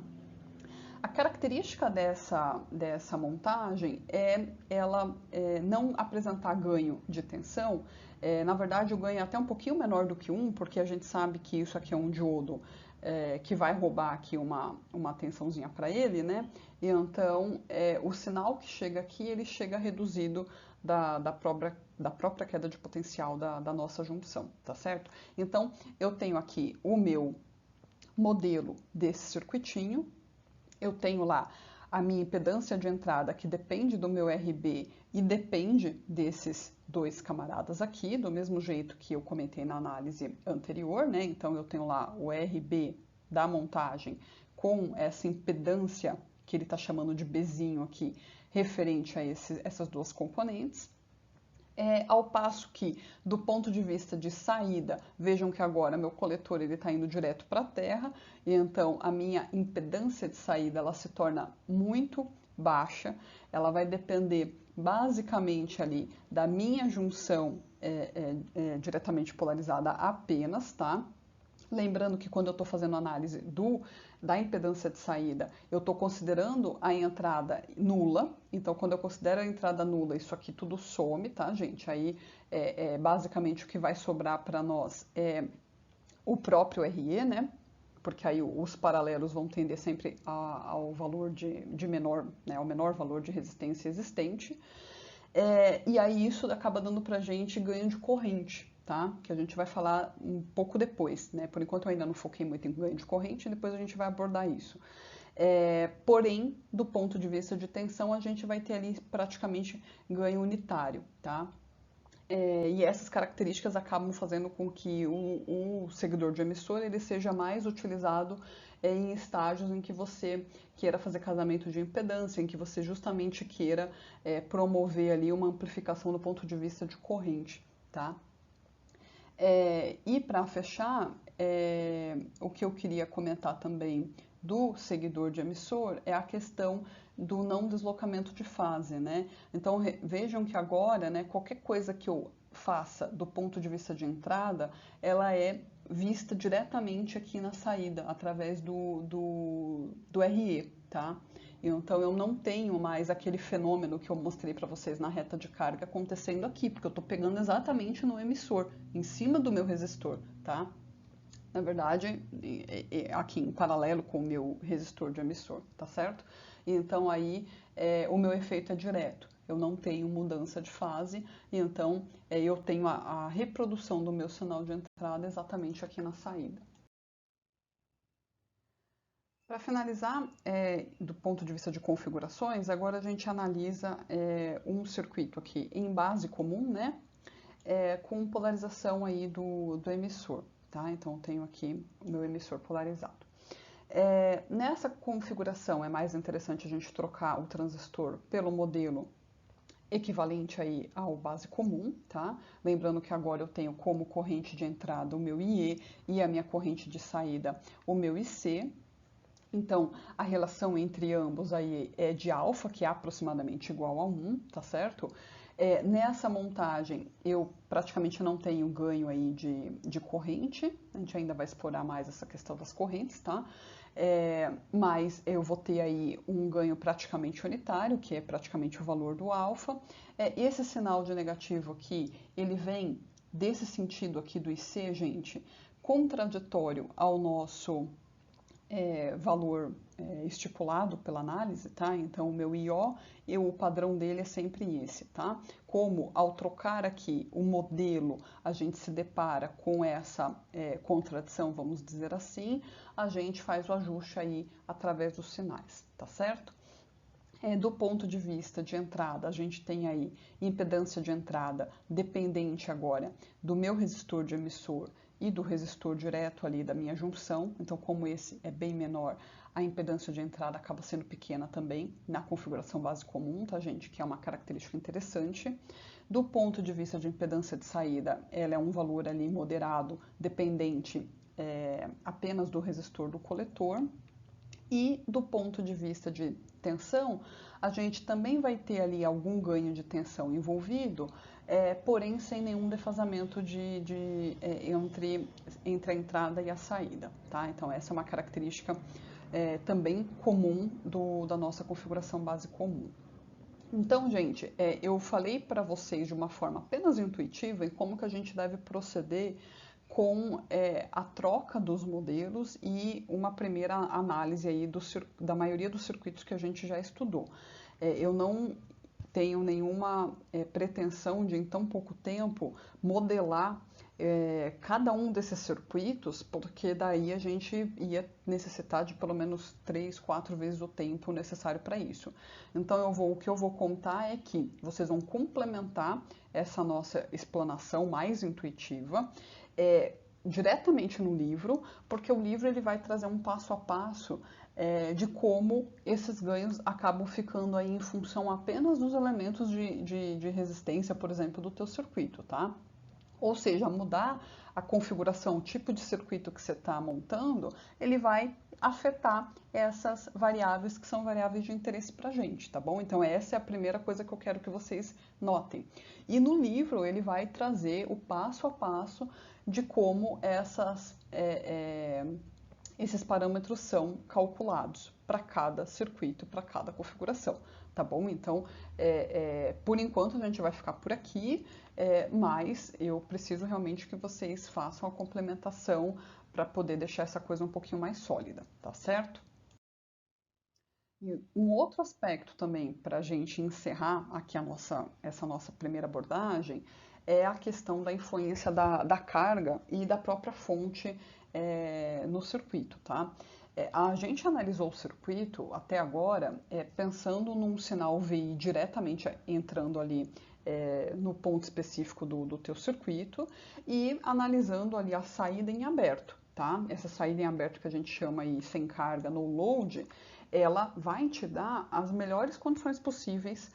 A característica dessa montagem é ela não apresentar ganho de tensão. Na verdade, o ganho é até um pouquinho menor do que 1, porque a gente sabe que isso aqui é um diodo que vai roubar aqui uma tensãozinha para ele, né? E então, o sinal que chega aqui, ele chega reduzido da própria queda de potencial da nossa junção, tá certo? Então, eu tenho aqui o meu modelo desse circuitinho, eu tenho lá a minha impedância de entrada que depende do meu RB e depende desses dois camaradas aqui, do mesmo jeito que eu comentei na análise anterior, né? Então eu tenho lá o RB da montagem com essa impedância que ele está chamando de Bzinho aqui, referente a essas duas componentes. Ao passo que, do ponto de vista de saída, vejam que agora meu coletor está indo direto para a terra, e então a minha impedância de saída ela se torna muito baixa, ela vai depender basicamente ali da minha junção diretamente polarizada apenas, tá? Lembrando que quando eu estou fazendo análise da impedância de saída, eu estou considerando a entrada nula. Então, quando eu considero a entrada nula, isso aqui tudo some, tá, gente? Aí, basicamente, o que vai sobrar para nós é o próprio RE, né? Porque aí os paralelos vão tender sempre ao valor de menor, né? Ao menor valor de resistência existente. E aí isso acaba dando para a gente ganho de corrente, tá? Que a gente vai falar um pouco depois, né? Por enquanto eu ainda não foquei muito em ganho de corrente, depois a gente vai abordar isso. Porém, do ponto de vista de tensão, a gente vai ter ali praticamente ganho unitário, tá? E essas características acabam fazendo com que o seguidor de emissor ele seja mais utilizado em estágios em que você queira fazer casamento de impedância, em que você justamente queira promover ali uma amplificação do ponto de vista de corrente, tá? E para fechar, o que eu queria comentar também do seguidor de emissor é a questão do não deslocamento de fase, né? Então vejam que agora, né, qualquer coisa que eu faça do ponto de vista de entrada, ela é vista diretamente aqui na saída, através do RE, tá? Então eu não tenho mais aquele fenômeno que eu mostrei para vocês na reta de carga acontecendo aqui, porque eu estou pegando exatamente no emissor, em cima do meu resistor, tá? Na verdade, aqui em paralelo com o meu resistor de emissor, tá certo? Então aí o meu efeito é direto. Eu não tenho mudança de fase, e então eu tenho a reprodução do meu sinal de entrada exatamente aqui na saída. Para finalizar, do ponto de vista de configurações, agora a gente analisa um circuito aqui em base comum, né? Com polarização aí do emissor, tá? Então eu tenho aqui o meu emissor polarizado. Nessa configuração é mais interessante a gente trocar o transistor pelo modelo equivalente aí ao base comum, tá? Lembrando que agora eu tenho como corrente de entrada o meu IE e a minha corrente de saída o meu IC. Então, a relação entre ambos aí é de alfa, que é aproximadamente igual a 1, tá certo? Nessa montagem, eu praticamente não tenho ganho aí de corrente, a gente ainda vai explorar mais essa questão das correntes, tá? Mas eu vou ter aí um ganho praticamente unitário, que é praticamente o valor do alfa. Esse sinal de negativo aqui, ele vem desse sentido aqui do IC, gente, contraditório ao nosso valor estipulado pela análise, tá? Então, o meu IO, o padrão dele é sempre esse, tá? Como ao trocar aqui o modelo, a gente se depara com essa contradição, vamos dizer assim, a gente faz o ajuste aí através dos sinais, tá certo? Do ponto de vista de entrada, a gente tem aí impedância de entrada dependente agora do meu resistor de emissor e do resistor direto ali da minha junção. Então, como esse é bem menor, a impedância de entrada acaba sendo pequena também na configuração base comum, tá, gente? Que é uma característica interessante. Do ponto de vista de impedância de saída, ela é um valor ali moderado, dependente apenas do resistor do coletor. E do ponto de vista de tensão, a gente também vai ter ali algum ganho de tensão envolvido, porém sem nenhum defasamento entre a entrada e a saída, tá? Então essa é uma característica também comum da nossa configuração base comum. Então, gente, eu falei para vocês de uma forma apenas intuitiva em como que a gente deve proceder com a troca dos modelos e uma primeira análise aí da maioria dos circuitos que a gente já estudou. Eu não tenho nenhuma pretensão de, em tão pouco tempo, modelar cada um desses circuitos, porque daí a gente ia necessitar de pelo menos 3, 4 vezes o tempo necessário para isso. Então o que eu vou contar é que vocês vão complementar essa nossa explanação mais intuitiva diretamente no livro, porque o livro ele vai trazer um passo a passo de como esses ganhos acabam ficando aí em função apenas dos elementos de resistência, por exemplo, do teu circuito, tá? Ou seja, mudar a configuração, o tipo de circuito que você está montando, ele vai afetar essas variáveis que são variáveis de interesse para a gente, tá bom? Então essa é a primeira coisa que eu quero que vocês notem. E no livro ele vai trazer o passo a passo de como esses parâmetros são calculados para cada circuito, para cada configuração, tá bom? Então, por enquanto a gente vai ficar por aqui, mas eu preciso realmente que vocês façam a complementação para poder deixar essa coisa um pouquinho mais sólida, tá certo? E um outro aspecto também para a gente encerrar aqui essa nossa primeira abordagem é a questão da influência da carga e da própria fonte no circuito, tá? A gente analisou o circuito até agora pensando num sinal VI diretamente entrando ali no ponto específico do teu circuito e analisando ali a saída em aberto, tá? Essa saída em aberto que a gente chama aí sem carga, no load, ela vai te dar as melhores condições possíveis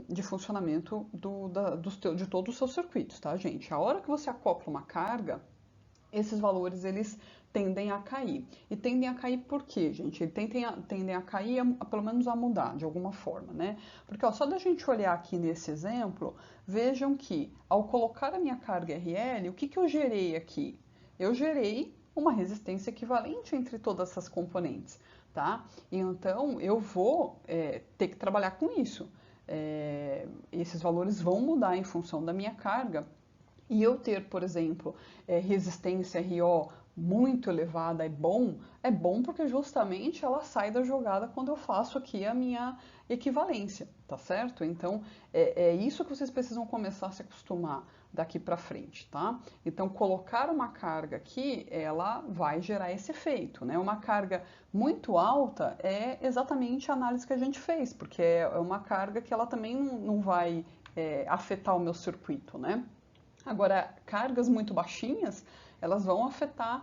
de funcionamento de todos os seus circuitos, tá, gente? A hora que você acopla uma carga, esses valores eles tendem a cair. E tendem a cair por quê, gente? Tendem a cair, pelo menos a mudar de alguma forma, né? Porque só da gente olhar aqui nesse exemplo, vejam que ao colocar a minha carga RL, o que eu gerei aqui? Eu gerei uma resistência equivalente entre todas essas componentes, tá? Então, eu vou ter que trabalhar com isso. Esses valores vão mudar em função da minha carga, e eu ter, por exemplo, resistência RO muito elevada é bom porque justamente ela sai da jogada quando eu faço aqui a minha equivalência, tá certo? Então, é isso que vocês precisam começar a se acostumar daqui para frente, tá? Então, colocar uma carga aqui, ela vai gerar esse efeito, né? Uma carga muito alta é exatamente a análise que a gente fez, porque é uma carga que ela também não vai afetar o meu circuito, né? Agora, cargas muito baixinhas, elas vão afetar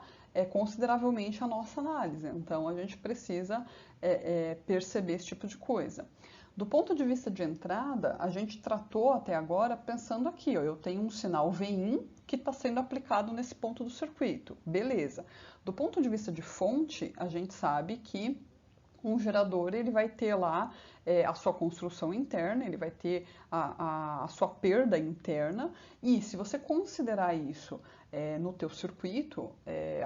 consideravelmente a nossa análise. Então, a gente precisa perceber esse tipo de coisa. Do ponto de vista de entrada, a gente tratou até agora pensando aqui, ó, eu tenho um sinal Vin que está sendo aplicado nesse ponto do circuito. Beleza. Do ponto de vista de fonte, a gente sabe que um gerador ele vai ter lá a sua construção interna, ele vai ter a sua perda interna, e se você considerar isso no teu circuito,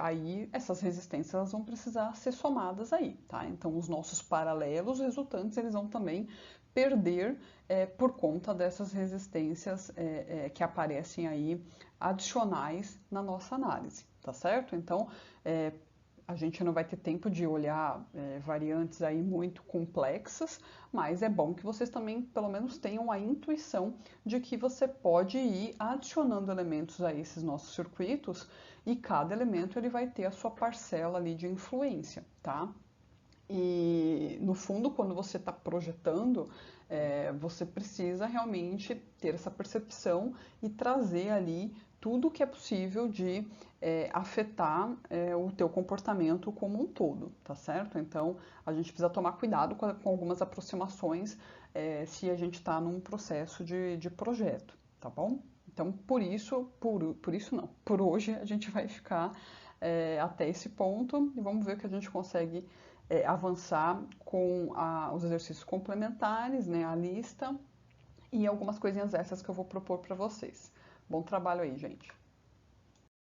aí essas resistências vão precisar ser somadas aí, tá? Então os nossos paralelos resultantes eles vão também perder por conta dessas resistências que aparecem aí adicionais na nossa análise, tá certo? Então a gente não vai ter tempo de olhar variantes aí muito complexas, mas é bom que vocês também, pelo menos, tenham a intuição de que você pode ir adicionando elementos a esses nossos circuitos e cada elemento ele vai ter a sua parcela ali de influência, tá? E, no fundo, quando você está projetando, você precisa realmente ter essa percepção e trazer ali tudo o que é possível de afetar o teu comportamento como um todo, tá certo? Então, a gente precisa tomar cuidado com algumas aproximações se a gente está num processo de projeto, tá bom? Então, por isso não, por hoje a gente vai ficar até esse ponto e vamos ver o que a gente consegue avançar com os exercícios complementares, né, a lista e algumas coisinhas essas que eu vou propor para vocês. Bom trabalho aí, gente!